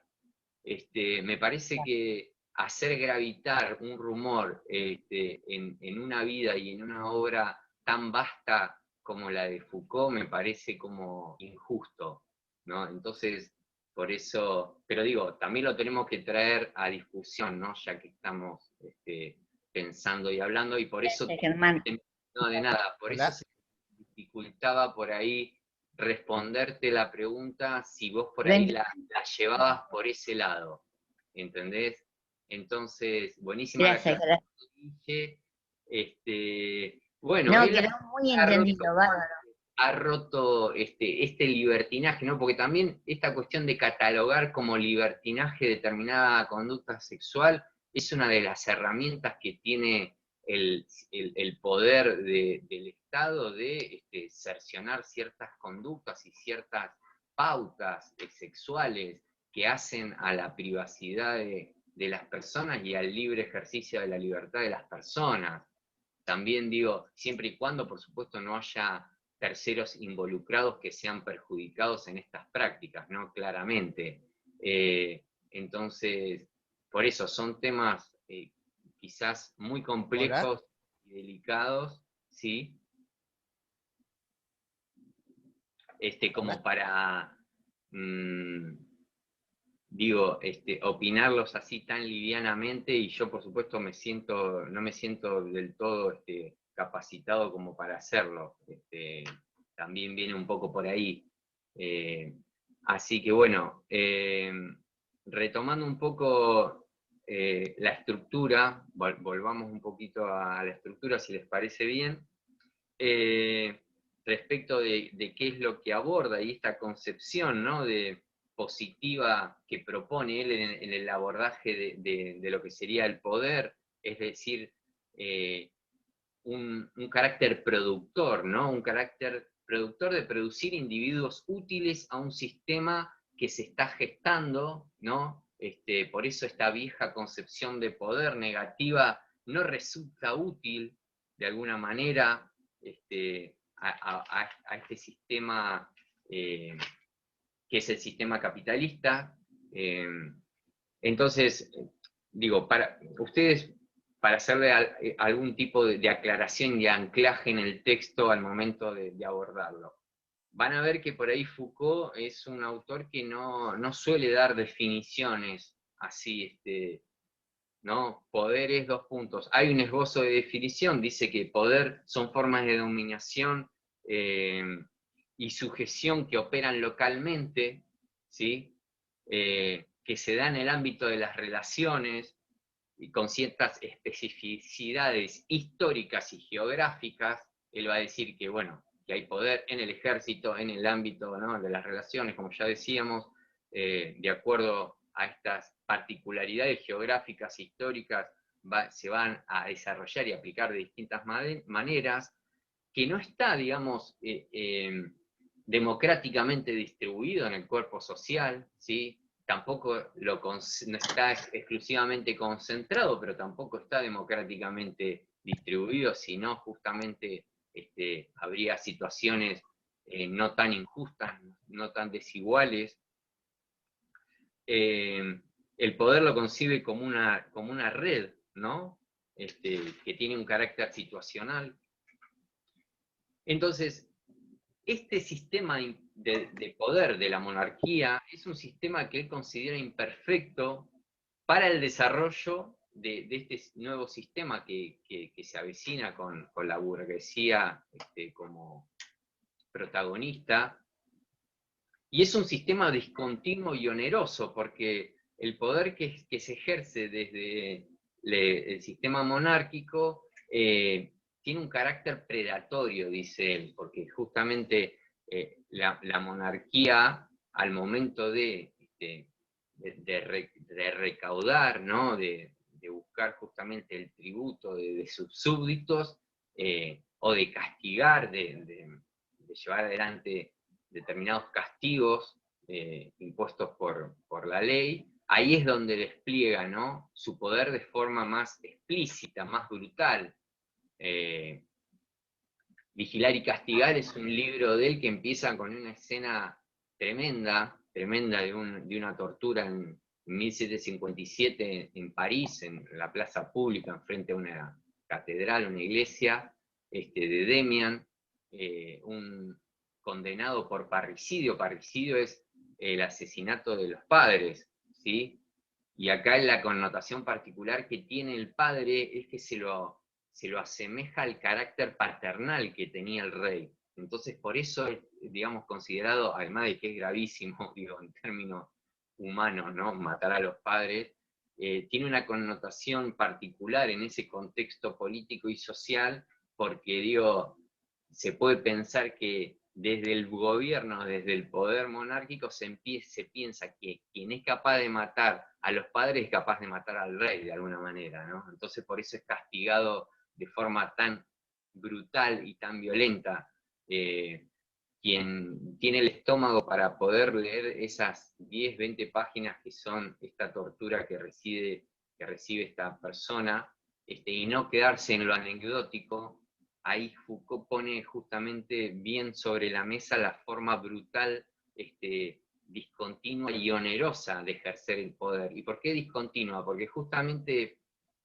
Me parece que hacer gravitar un rumor en una vida y en una obra tan vasta como la de Foucault me parece como injusto, ¿no? Entonces, por eso, pero digo, también lo tenemos que traer a discusión, ¿no? Ya que estamos pensando y hablando, y por eso, Gracias, Germán. no, de nada, por Hola. eso se dificultaba por ahí responderte la pregunta si vos por Lo ahí la llevabas por ese lado, ¿entendés? Entonces, buenísima la Gracias, aclaración, gracias. Guille. Bueno, No, él quedó muy ha entendido, bárbaro. roto este libertinaje, ¿no? Porque también esta cuestión de catalogar como libertinaje determinada conducta sexual es una de las herramientas que tiene el poder del Estado de cercionar ciertas conductas y ciertas pautas sexuales que hacen a la privacidad de las personas y al libre ejercicio de la libertad de las personas. También digo, siempre y cuando, por supuesto, no haya terceros involucrados que sean perjudicados en estas prácticas, ¿no? Claramente. Entonces, por eso son temas quizás muy complejos y delicados, ¿sí? Como para, digo, opinarlos así tan livianamente, y yo por supuesto no me siento del todo capacitado como para hacerlo. También viene un poco por ahí. Así que bueno, retomando un poco la estructura, volvamos un poquito a la estructura si les parece bien, respecto de qué es lo que aborda y esta concepción, ¿no? Positiva que propone él en el abordaje de lo que sería el poder, es decir, un carácter productor, ¿no? Un carácter productor de producir individuos útiles a un sistema que se está gestando, ¿no? Por eso esta vieja concepción de poder negativa no resulta útil de alguna manera a este sistema que es el sistema capitalista. Entonces, digo, para ustedes, para hacerle algún tipo de aclaración y anclaje en el texto al momento de abordarlo, van a ver que por ahí Foucault es un autor que no suele dar definiciones así, ¿no? Poder es dos puntos. Hay un esbozo de definición, dice que poder son formas de dominación y sujeción que operan localmente, ¿sí? Que se da en el ámbito de las relaciones, y con ciertas especificidades históricas y geográficas, él va a decir que, bueno, que hay poder en el ejército, en el ámbito, ¿no?, de las relaciones, como ya decíamos, de acuerdo a estas particularidades geográficas, históricas, se van a desarrollar y aplicar de distintas maneras, que no está, digamos, democráticamente distribuido en el cuerpo social, ¿sí? Tampoco no está exclusivamente concentrado, pero tampoco está democráticamente distribuido, sino justamente habría situaciones no tan injustas, no tan desiguales. El poder lo concibe como una red, ¿no? Que tiene un carácter situacional. Entonces, este sistema de poder de la monarquía es un sistema que él considera imperfecto para el desarrollo de este nuevo sistema que se avecina con la burguesía como protagonista. Y es un sistema discontinuo y oneroso, porque el poder que se ejerce desde el sistema monárquico tiene un carácter predatorio, dice él, porque justamente la monarquía, al momento de recaudar, ¿no?, de buscar justamente el tributo de sus súbditos, o de castigar, de llevar adelante determinados castigos impuestos por la ley, ahí es donde despliega, ¿no?, su poder de forma más explícita, más brutal. Vigilar y castigar es un libro de él que empieza con una escena tremenda de una tortura en 1757 en París, en la plaza pública, enfrente a una catedral, una iglesia, de Demian, un condenado por parricidio. Parricidio es el asesinato de los padres, ¿sí? Y acá la connotación particular que tiene el padre es que se lo asemeja al carácter paternal que tenía el rey. Entonces, por eso es, digamos, considerado, además de que es gravísimo, digo, en términos humanos, ¿no?, matar a los padres, tiene una connotación particular en ese contexto político y social, porque, digo, se puede pensar que desde el gobierno, desde el poder monárquico, se piensa que quien es capaz de matar a los padres es capaz de matar al rey, de alguna manera, ¿no? Entonces, por eso es castigado de forma tan brutal y tan violenta. Quien tiene el estómago para poder leer esas 10, 20 páginas que son esta tortura que recibe esta persona, y no quedarse en lo anecdótico, ahí Foucault pone justamente bien sobre la mesa la forma brutal, discontinua y onerosa de ejercer el poder. ¿Y por qué discontinua? Porque justamente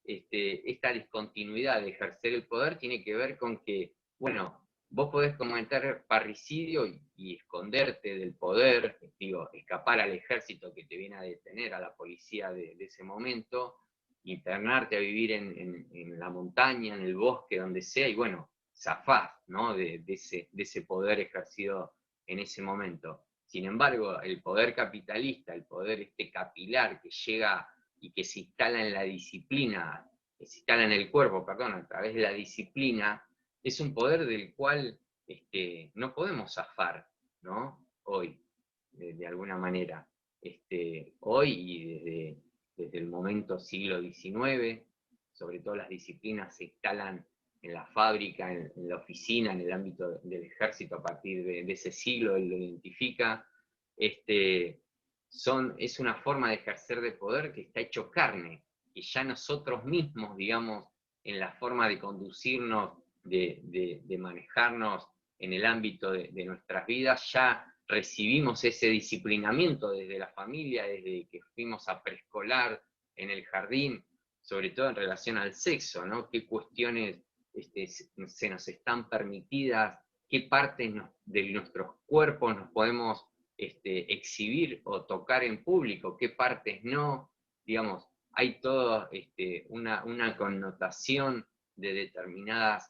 esta discontinuidad de ejercer el poder tiene que ver con que, bueno, vos podés cometer parricidio y esconderte del poder, digo, escapar al ejército que te viene a detener, a la policía de ese momento, internarte a vivir en la montaña, en el bosque, donde sea, y bueno, zafás, ¿no?, de ese poder ejercido en ese momento. Sin embargo, el poder capitalista, el poder capilar que llega y que se instala en la disciplina, que se instala en el cuerpo, perdón, a través de la disciplina, es un poder del cual no podemos zafar, ¿no?, hoy, de alguna manera. Hoy y desde el momento siglo XIX, sobre todo las disciplinas se instalan en la fábrica, en la oficina, en el ámbito del ejército a partir de ese siglo, él lo identifica. Es una forma de ejercer de poder que está hecho carne, que ya nosotros mismos, digamos, en la forma de conducirnos, de manejarnos en el ámbito de nuestras vidas, ya recibimos ese disciplinamiento desde la familia, desde que fuimos a preescolar, en el jardín, sobre todo en relación al sexo, ¿no? Qué cuestiones se nos están permitidas, qué partes de nuestros cuerpos nos podemos exhibir o tocar en público, qué partes no, digamos, hay toda una connotación de determinadas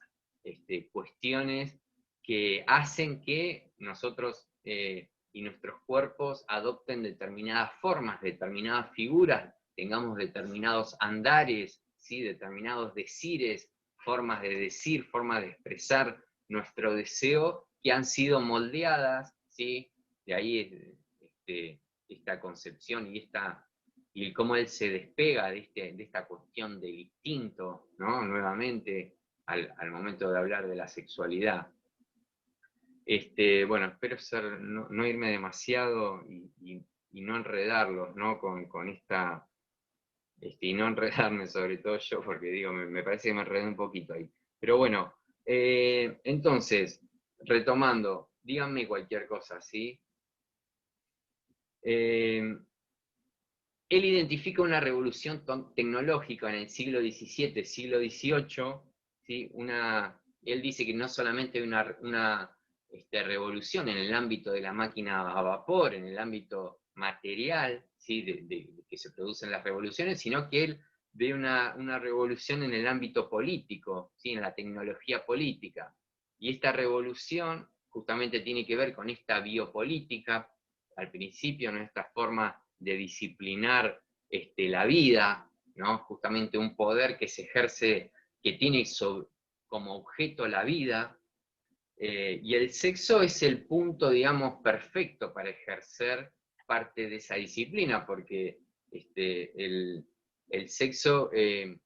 cuestiones que hacen que nosotros y nuestros cuerpos adopten determinadas formas, determinadas figuras tengamos determinados andares, ¿sí? Determinados decires, formas de decir, formas de expresar nuestro deseo, que han sido moldeadas, ¿sí? De ahí esta concepción y cómo él se despega de esta cuestión del instinto, ¿no? Nuevamente, al momento de hablar de la sexualidad. Bueno, espero no irme demasiado y no enredarlos, ¿no? Con esta, y no enredarme sobre todo yo, porque digo, me parece que me enredé un poquito ahí. Pero bueno, entonces, retomando, díganme cualquier cosa, ¿sí? Él identifica una revolución tecnológica en el siglo XVII, siglo XVIII, ¿sí? Él dice que no solamente hay una revolución en el ámbito de la máquina a vapor, en el ámbito material, ¿sí? de que se producen las revoluciones, sino que él ve una revolución en el ámbito político, ¿sí? En la tecnología política. Y esta revolución justamente tiene que ver con esta biopolítica, al principio, ¿no? Esta forma de disciplinar la vida, ¿no? Justamente un poder que se ejerce, que tiene como objeto la vida, y el sexo es el punto, digamos, perfecto para ejercer parte de esa disciplina, porque el sexo, él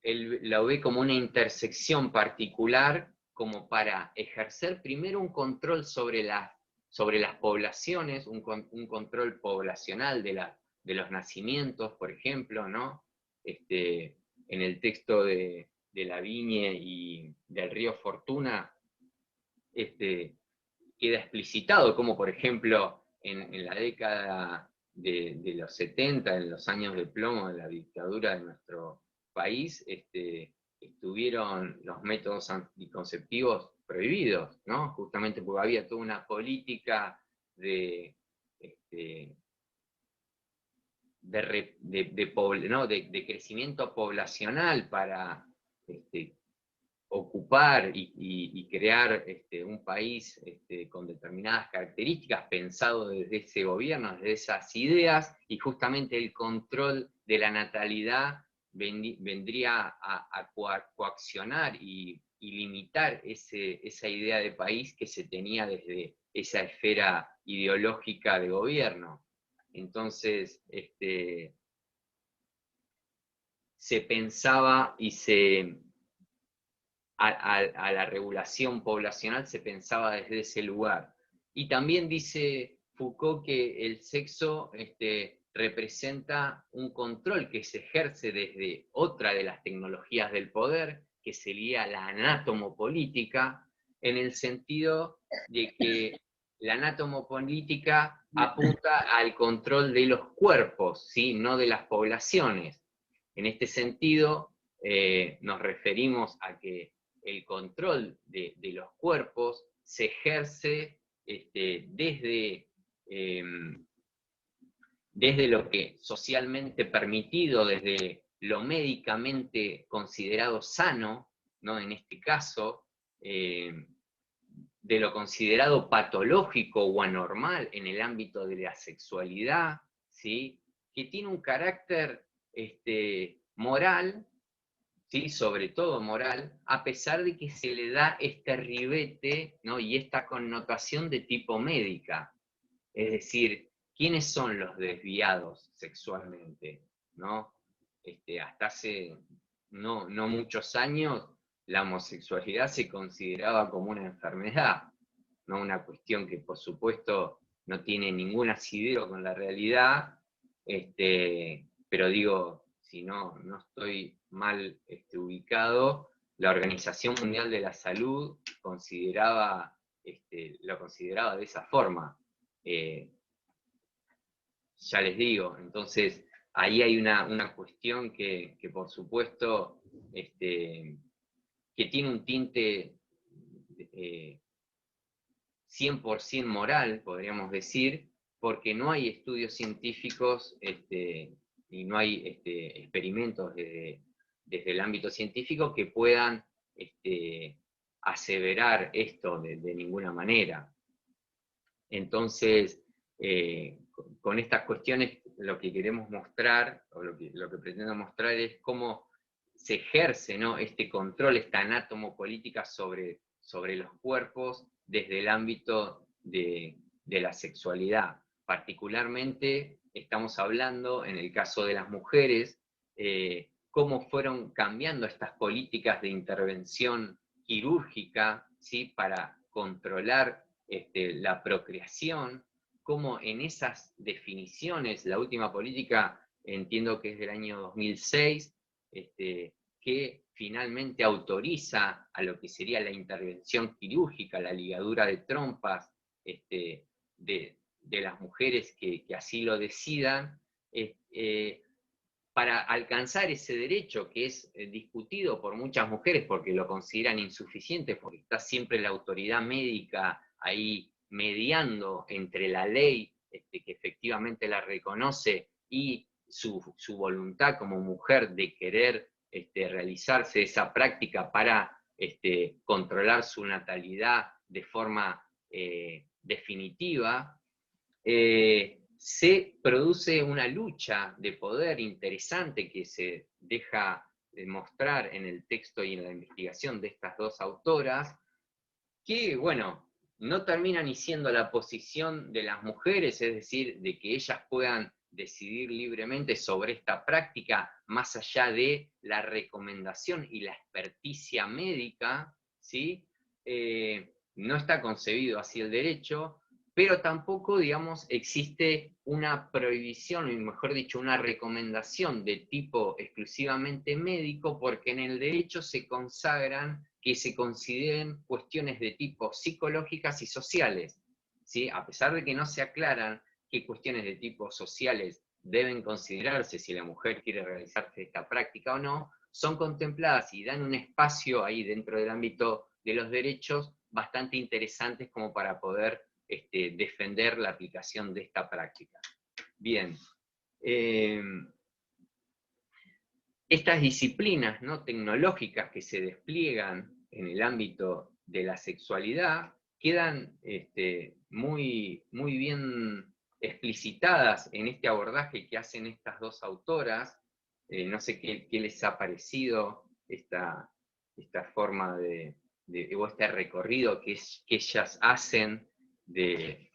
lo ve como una intersección particular, como para ejercer primero un control sobre las poblaciones, un control poblacional de los nacimientos, por ejemplo, ¿no? En el texto de Lavigne y del Río Fortuna, queda explicitado como, por ejemplo, en la década de los 70, en los años de plomo de la dictadura de nuestro país, estuvieron los métodos anticonceptivos prohibidos, ¿no? Justamente porque había toda una política de crecimiento poblacional para ocupar y crear un país con determinadas características, pensado desde ese gobierno, desde esas ideas, y justamente el control de la natalidad vendría a coaccionar y limitar esa idea de país que se tenía desde esa esfera ideológica de gobierno. Entonces, se pensaba y a la regulación poblacional se pensaba desde ese lugar. Y también dice Foucault que el sexo representa un control que se ejerce desde otra de las tecnologías del poder, que sería la anatomopolítica, en el sentido de que la anatomopolítica apunta al control de los cuerpos, ¿sí? No de las poblaciones. En este sentido, nos referimos a que el control de los cuerpos se ejerce desde lo que socialmente permitido, desde lo médicamente considerado sano, ¿no? En este caso, de lo considerado patológico o anormal en el ámbito de la sexualidad, ¿sí? Que tiene un carácter moral, ¿sí? Sobre todo moral, a pesar de que se le da este ribete, ¿no? Y esta connotación de tipo médica. Es decir, ¿quiénes son los desviados sexualmente? ¿No? Hasta hace no muchos años, la homosexualidad se consideraba como una enfermedad, ¿no? Una cuestión que por supuesto no tiene ningún asidero con la realidad, pero digo, si no estoy mal ubicado, la Organización Mundial de la Salud lo consideraba de esa forma. Ya les digo, entonces ahí hay una cuestión que por supuesto que tiene un tinte 100% moral, podríamos decir, porque no hay estudios científicos y no hay experimentos desde el ámbito científico que puedan aseverar esto de ninguna manera. Entonces, con estas cuestiones lo que queremos mostrar, o lo que pretendo mostrar es cómo se ejerce, ¿no?, este control, esta anátomo-política sobre los cuerpos desde el ámbito de la sexualidad. Particularmente estamos hablando, en el caso de las mujeres, cómo fueron cambiando estas políticas de intervención quirúrgica, ¿sí?, para controlar la procreación, cómo en esas definiciones, la última política entiendo que es del año 2006, que finalmente autoriza a lo que sería la intervención quirúrgica, la ligadura de trompas de las mujeres que así lo decidan, para alcanzar ese derecho que es discutido por muchas mujeres porque lo consideran insuficiente, porque está siempre la autoridad médica ahí mediando entre la ley que efectivamente la reconoce y su voluntad como mujer de querer realizarse esa práctica para controlar su natalidad de forma definitiva. Se produce una lucha de poder interesante que se deja mostrar en el texto y en la investigación de estas dos autoras, que, bueno, no termina ni siendo la posición de las mujeres, es decir, de que ellas puedan decidir libremente sobre esta práctica, más allá de la recomendación y la experticia médica, ¿sí? No está concebido así el derecho, pero tampoco, digamos, existe una prohibición, o mejor dicho, una recomendación de tipo exclusivamente médico, porque en el derecho se consagran que se consideren cuestiones de tipo psicológicas y sociales, ¿sí? A pesar de que no se aclaran qué cuestiones de tipo sociales deben considerarse si la mujer quiere realizarse esta práctica o no, son contempladas y dan un espacio ahí dentro del ámbito de los derechos bastante interesantes como para poder defender la aplicación de esta práctica. Bien. Estas disciplinas, ¿no?, tecnológicas que se despliegan en el ámbito de la sexualidad quedan muy, muy bien explicitadas en este abordaje que hacen estas dos autoras. No sé qué les ha parecido esta forma o este recorrido que ellas hacen de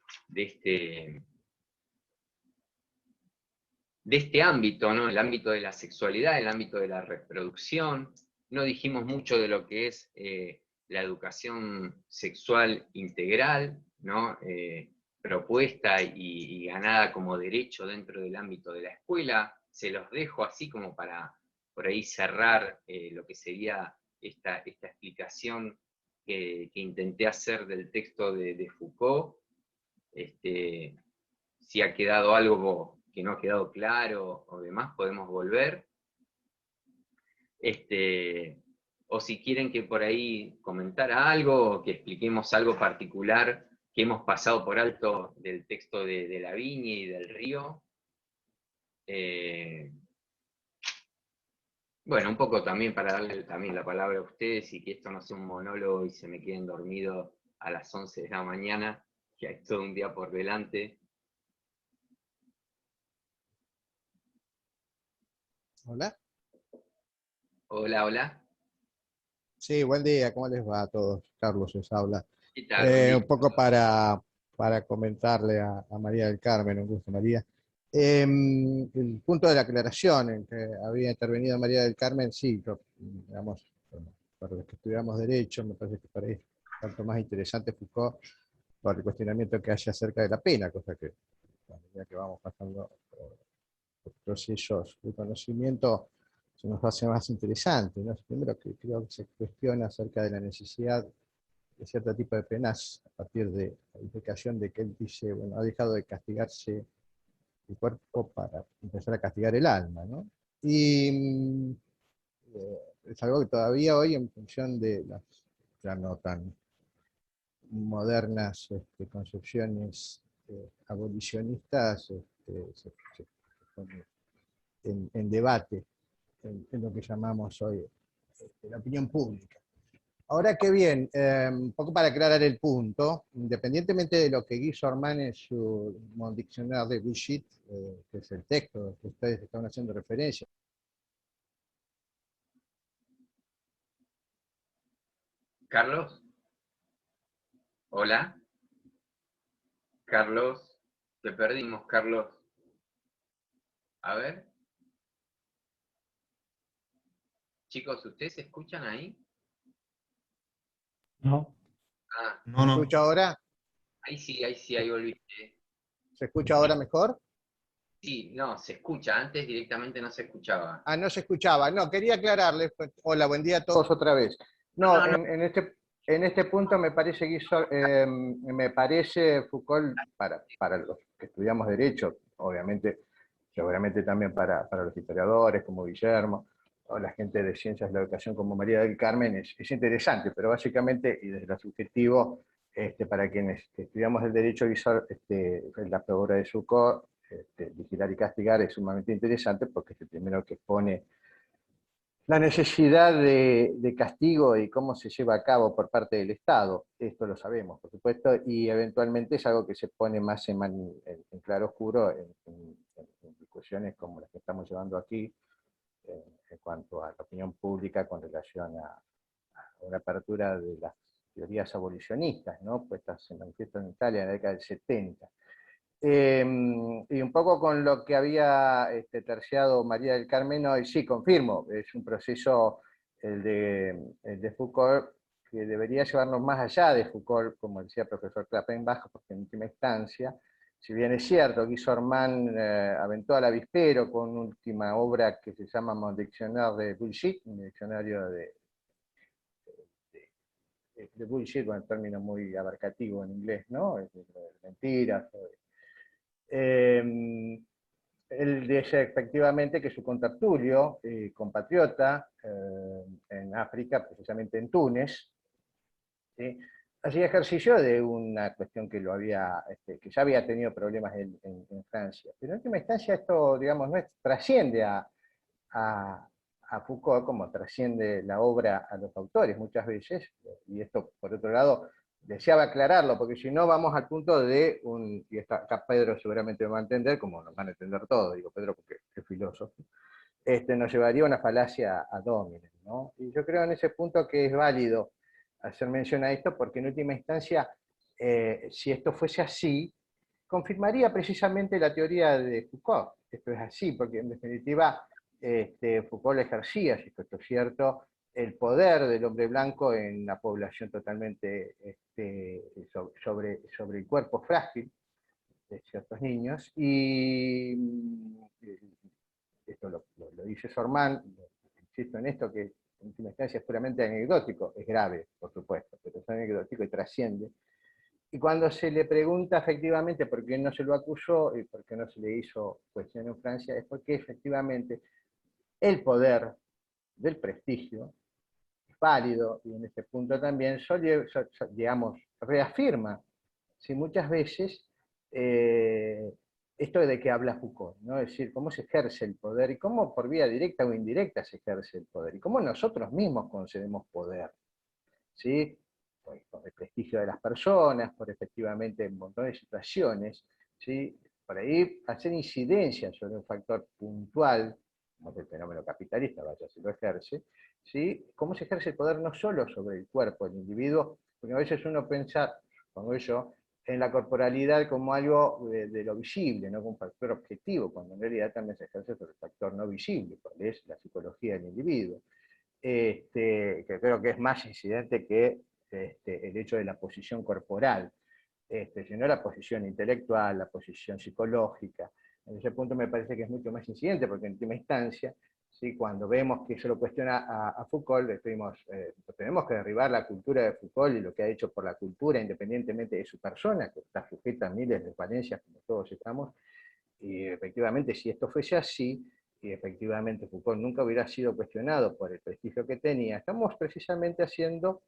este ámbito, ¿no?, el ámbito de la sexualidad, el ámbito de la reproducción. No dijimos mucho de lo que es la educación sexual integral, ¿no?, propuesta y ganada como derecho dentro del ámbito de la escuela. Se los dejo así como para por ahí cerrar lo que sería esta explicación que intenté hacer del texto de Foucault. Si ha quedado algo que no ha quedado claro o demás, podemos volver. O si quieren que por ahí comentara algo, o que expliquemos algo particular que hemos pasado por alto del texto de La Viña y del Río. Bueno, un poco también para darle también la palabra a ustedes y que esto no sea un monólogo y se me queden dormidos a las 11 de la mañana, que hay todo un día por delante. Hola. Hola, hola. Sí, buen día, ¿cómo les va a todos? Carlos les habla. ¿Qué tal? Un poco para comentarle a María del Carmen, un gusto, María. El punto de la aclaración en que había intervenido María del Carmen, sí, digamos, para los que estudiamos Derecho, me parece que para ahí tanto más interesante Foucault por el cuestionamiento que haya acerca de la pena, cosa que a medida que vamos pasando por procesos de conocimiento se nos hace más interesante, ¿no? Primero que creo que se cuestiona acerca de la necesidad de cierto tipo de penas a partir de la implicación de que él dice, bueno, ha dejado de castigarse el cuerpo para empezar a castigar el alma, ¿no? Y es algo que todavía hoy, en función de las ya no tan modernas concepciones abolicionistas, se pone en debate en lo que llamamos hoy la opinión pública. Ahora qué bien, un poco para aclarar el punto, independientemente de lo que Guy Sorman en su Mon Dictionnaire de Bullshit, que es el texto que ustedes están haciendo referencia. Carlos, hola. Carlos, te perdimos, Carlos. A ver. Chicos, ¿ustedes se escuchan ahí? No, Ah, No, ¿Se no. escucha ahora? ahí sí, ahí volviste. ¿Se escucha ahora mejor? Sí, no, se escucha. Antes directamente no se escuchaba. Ah, no se escuchaba. No, quería aclararles. Pues, hola, buen día a todos otra vez. No, No, no. en este punto me parece, me parece Foucault, para los que estudiamos Derecho, obviamente, seguramente también para los historiadores como Guillermo, o la gente de Ciencias de la Educación como María del Carmen, es interesante, pero básicamente, y desde lo subjetivo, para quienes estudiamos el Derecho, la obra de Foucault, Vigilar y Castigar, es sumamente interesante porque es el primero que expone la necesidad de castigo y cómo se lleva a cabo por parte del Estado. Esto lo sabemos, por supuesto, y eventualmente es algo que se pone más en claro oscuro en discusiones como las que estamos llevando aquí, en cuanto a la opinión pública con relación a una apertura de las teorías abolicionistas, ¿no? Puestas en manifiesto en Italia en la década del 70. Y un poco con lo que había terciado María del Carmen, y sí, confirmo, es un proceso, el de Foucault, que debería llevarnos más allá de Foucault, como decía el profesor Klappenbach, porque en última instancia, si bien es cierto, Guy Sorman aventó al avispero con una última obra que se llama Mon Dictionnaire de Bullshit, un diccionario de bullshit, con un término muy abarcativo en inglés, ¿no? De mentiras, él dice efectivamente que su contertulio, compatriota, en África, precisamente en Túnez, ¿sí? Hacía ejercicio de una cuestión que, que ya había tenido problemas en Francia. Pero en última instancia esto, digamos, no trasciende a Foucault como trasciende la obra a los autores muchas veces, y esto por otro lado deseaba aclararlo, porque si no vamos al punto de y acá Pedro seguramente me va a entender, como nos van a entender todos, digo Pedro porque es filósofo, nos llevaría a una falacia ad hominem, ¿no? Y yo creo en ese punto que es válido hacer mención a esto, porque en última instancia, si esto fuese así, confirmaría precisamente la teoría de Foucault. Esto es así, porque en definitiva Foucault ejercía, si esto es cierto, el poder del hombre blanco en la población totalmente sobre el cuerpo frágil de ciertos niños, y esto lo dice Sorman, insisto en esto, que en última instancia es puramente anecdótico, es grave, por supuesto, pero es anecdótico y trasciende. Y cuando se le pregunta efectivamente por qué no se lo acusó y por qué no se le hizo cuestión en Francia, es porque efectivamente el poder del prestigio es válido, y en este punto también, digamos, reafirma, si muchas veces, esto de que habla Foucault, ¿no? Es decir, cómo se ejerce el poder y cómo por vía directa o indirecta se ejerce el poder, y cómo nosotros mismos concedemos poder, ¿sí? Por el prestigio de las personas, por efectivamente un montón de situaciones, ¿sí? Por ahí hacer incidencia sobre un factor puntual, como es el fenómeno capitalista, vaya, si lo ejerce, ¿sí? Cómo se ejerce el poder no solo sobre el cuerpo del individuo, porque a veces uno piensa, como yo, en la corporalidad como algo de lo visible, no como un factor objetivo, cuando en realidad también se ejerce sobre el factor no visible, cuál es la psicología del individuo. Que creo que es más incidente que el hecho de la posición corporal, sino la posición intelectual, la posición psicológica. En ese punto me parece que es mucho más incidente, porque en última instancia, ¿sí? Cuando vemos que eso lo cuestiona a Foucault, tenemos que derribar la cultura de Foucault y lo que ha hecho por la cultura, independientemente de su persona, que está sujeta a miles de falencias, como todos estamos, y efectivamente si esto fuese así, y efectivamente Foucault nunca hubiera sido cuestionado por el prestigio que tenía, estamos precisamente haciendo,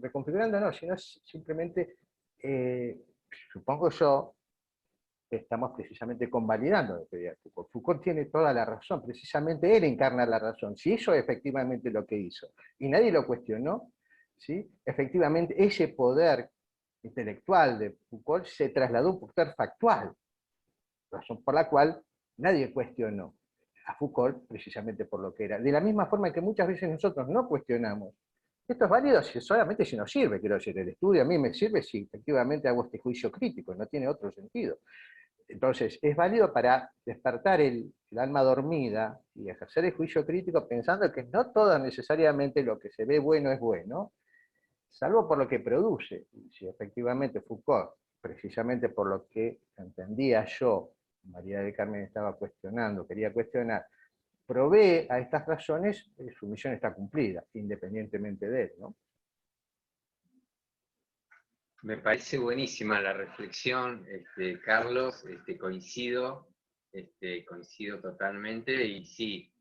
reconfigurando, no, sino simplemente, supongo yo, estamos precisamente convalidando la teoría de Foucault. Foucault tiene toda la razón, precisamente él encarna la razón. Si eso es efectivamente lo que hizo, y nadie lo cuestionó, ¿sí? Efectivamente ese poder intelectual de Foucault se trasladó a un poder factual, razón por la cual nadie cuestionó a Foucault precisamente por lo que era. De la misma forma que muchas veces nosotros no cuestionamos. Esto es válido solamente si nos sirve, quiero decir, el estudio a mí me sirve si efectivamente hago este juicio crítico, no tiene otro sentido. Entonces, es válido para despertar el alma dormida y ejercer el juicio crítico pensando que no todo necesariamente lo que se ve bueno es bueno, salvo por lo que produce. Y si efectivamente Foucault, precisamente por lo que entendía yo, María del Carmen estaba cuestionando, quería cuestionar, provee a estas razones, su misión está cumplida, independientemente de él, ¿no? Me parece buenísima la reflexión, Carlos, coincido totalmente, y sí,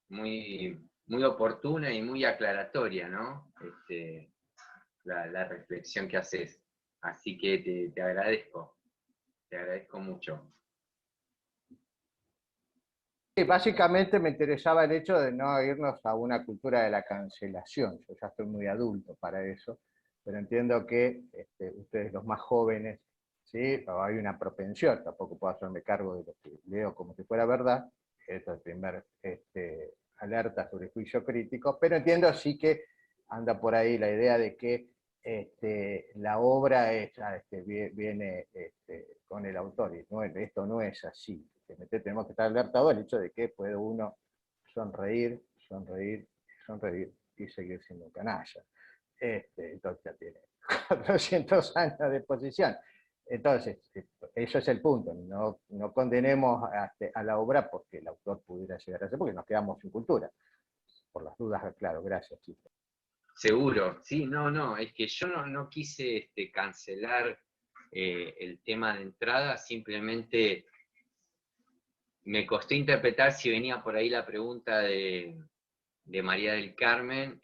muy, muy oportuna y muy aclaratoria, ¿no? La reflexión que haces. Así que te agradezco mucho. Sí, básicamente me interesaba el hecho de no irnos a una cultura de la cancelación. Yo ya estoy muy adulto para eso, pero entiendo que ustedes los más jóvenes, ¿sí? Hay una propensión, tampoco puedo hacerme cargo de lo que leo como si fuera verdad, esto es el primer alerta sobre juicio crítico, pero entiendo sí que anda por ahí la idea de que la obra viene con el autor, y no, esto no es así. Tenemos que estar alertados al hecho de que puede uno sonreír y seguir siendo canalla. Entonces ya tiene 400 años de exposición. Entonces, eso es el punto. No condenemos a la obra porque el autor pudiera llegar a ser, porque nos quedamos sin cultura. Por las dudas, claro, gracias, chicos. Seguro, sí, no, es que yo no quise cancelar el tema de entrada, simplemente me costó interpretar si venía por ahí la pregunta de María del Carmen,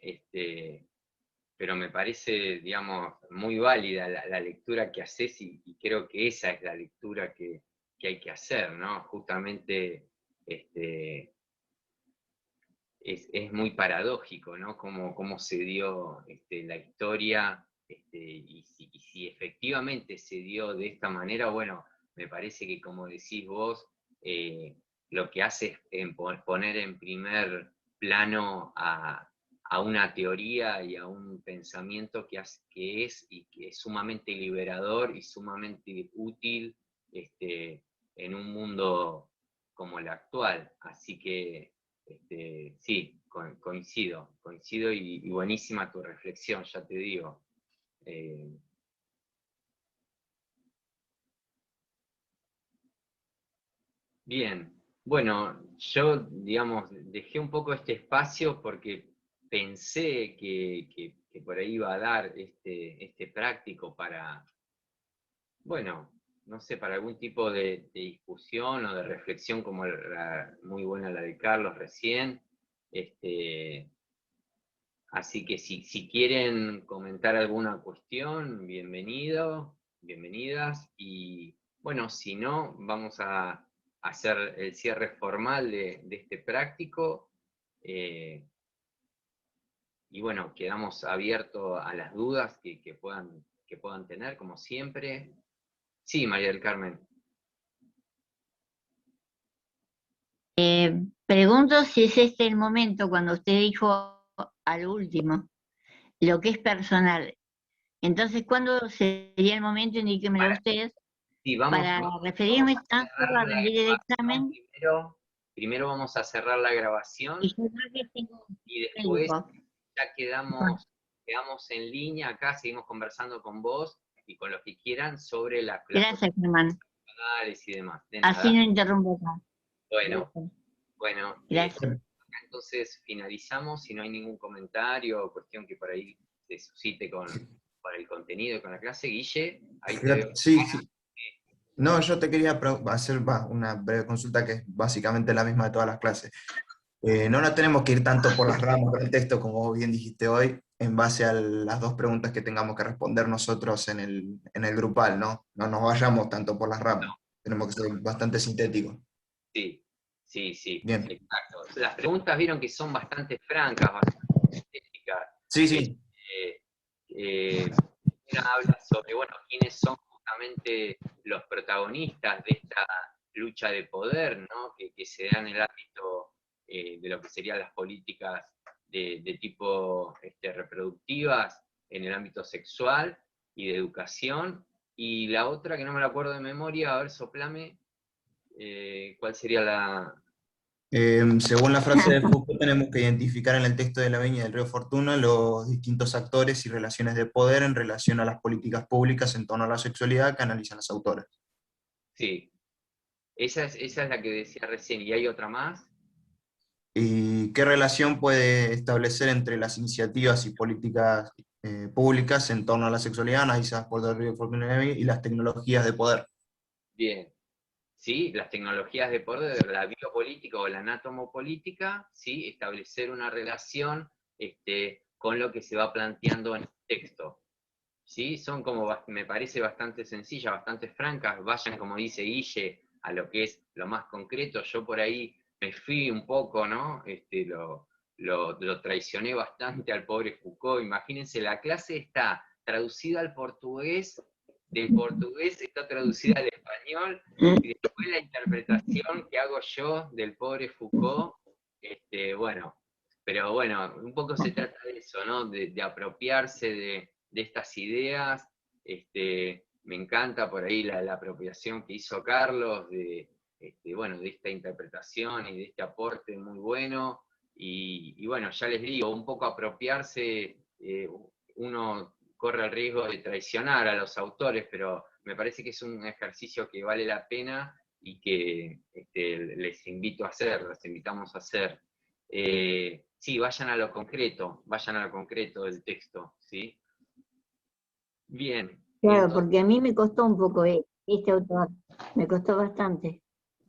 pero me parece, digamos, muy válida la lectura que haces, y creo que esa es la lectura que hay que hacer, ¿no? Justamente es muy paradójico, ¿no? Cómo se dio la historia, y si efectivamente se dio de esta manera, bueno, me parece que, como decís vos, lo que hace es poner en primer plano a una teoría y a un pensamiento que es sumamente liberador y sumamente útil en un mundo como el actual. Así que sí, coincido y buenísima tu reflexión, ya te digo. Bien, bueno, yo, digamos, dejé un poco este espacio porque pensé que por ahí iba a dar este práctico para, bueno, no sé, para algún tipo de discusión o de reflexión como muy buena la de Carlos recién. Así que si quieren comentar alguna cuestión, bienvenidas, y bueno, si no, vamos a hacer el cierre formal de este práctico, y bueno, quedamos abiertos a las dudas que puedan tener, como siempre. Sí, María del Carmen. Pregunto si es este el momento cuando usted dijo al último, lo que es personal. Entonces, ¿cuándo sería el momento? Indíquemelo ustedes. Sí, Para referirme tan solo a rendir el examen. Primero vamos a cerrar la grabación, Y yo creo que tengo y después tiempo. ya quedamos en línea acá, seguimos conversando con vos y con los que quieran sobre las Gracias, Germán. personales y demás. De Así nada. no interrumpo más. Bueno, Gracias. entonces finalizamos. Si no hay ningún comentario o cuestión que por ahí se suscite con el contenido y con la clase, Guille, ahí te veo. Sí. No, yo te quería hacer una breve consulta que es básicamente la misma de todas las clases. No nos tenemos que ir tanto por las ramas del texto, como vos bien dijiste hoy, en base a las dos preguntas que tengamos que responder nosotros en el grupal, ¿no? No nos vayamos tanto por las ramas, tenemos que ser bastante sintéticos. Sí, sí, sí, Bien. exacto. Las preguntas vieron que son bastante francas, bastante sintéticas. Sí, sí. Una habla sobre, bueno, quiénes son justamente los protagonistas de esta lucha de poder, ¿no? Que se da en el ámbito de lo que serían las políticas de tipo reproductivas, en el ámbito sexual y de educación. Y la otra, que no me la acuerdo de memoria, a ver, soplame, ¿cuál sería la...? Según la frase de Foucault, tenemos que identificar en el texto de la Viña del Río Fortuna los distintos actores y relaciones de poder en relación a las políticas públicas en torno a la sexualidad que analizan las autoras. Sí, esa es la que decía recién, ¿y hay otra más? ¿Y qué relación puede establecer entre las iniciativas y políticas públicas en torno a la sexualidad analizadas por Del Río Fortuna y las tecnologías de poder? Bien. ¿Sí? Las tecnologías de poder, la biopolítica o la anatomopolítica, ¿sí? Establecer una relación con lo que se va planteando en el texto. ¿Sí? Son como, me parece bastante sencillas, bastante francas, vayan, como dice Guille, a lo que es lo más concreto. Yo por ahí me fui un poco, ¿no? Lo traicioné bastante al pobre Foucault. Imagínense, la clase está traducida al portugués, del portugués está traducida al español, y después la interpretación que hago yo del pobre Foucault, bueno, pero bueno, un poco se trata de eso, ¿no? De apropiarse de estas ideas. Me encanta por ahí la apropiación que hizo Carlos bueno, de esta interpretación y de este aporte muy bueno. Y bueno, ya les digo, un poco apropiarse, uno corre el riesgo de traicionar a los autores, pero me parece que es un ejercicio que vale la pena y que les invito a hacer, los invitamos a hacer. Sí, vayan a lo concreto del texto, ¿sí? Bien. Claro, Entonces, porque a mí me costó un poco este autor, me costó bastante.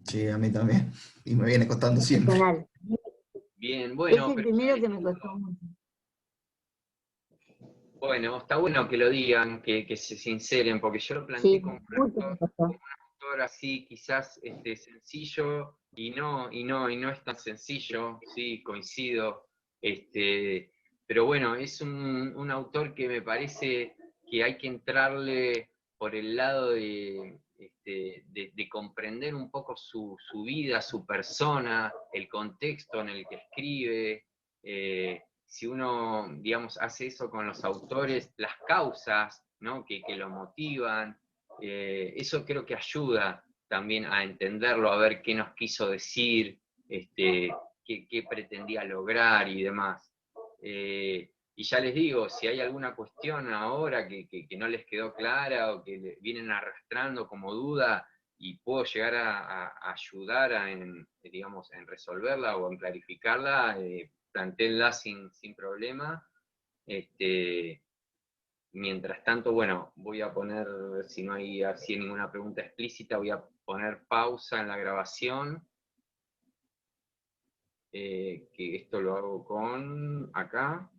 Sí, a mí también. Y me viene costando siempre. Personal. bien, Es bueno, el pero primero que me costó mucho. bueno, está bueno que lo digan, que se sinceren, porque yo lo planteé Sí, como mucho me costó. autor así, quizás sencillo, y no es tan sencillo, sí, coincido. Pero bueno, es un autor que me parece que hay que entrarle por el lado de comprender un poco su vida, su persona, el contexto en el que escribe. Si uno, digamos, hace eso con los autores, las causas, ¿no? que lo motivan, eso creo que ayuda también a entenderlo, a ver qué nos quiso decir, qué pretendía lograr y demás. Y ya les digo, si hay alguna cuestión ahora que no les quedó clara o que vienen arrastrando como duda y puedo llegar a ayudar digamos, en resolverla o en clarificarla, plantéenla sin problema. Mientras tanto, bueno, voy a poner, si no hay así ninguna pregunta explícita, voy a poner pausa en la grabación, que esto lo hago con acá.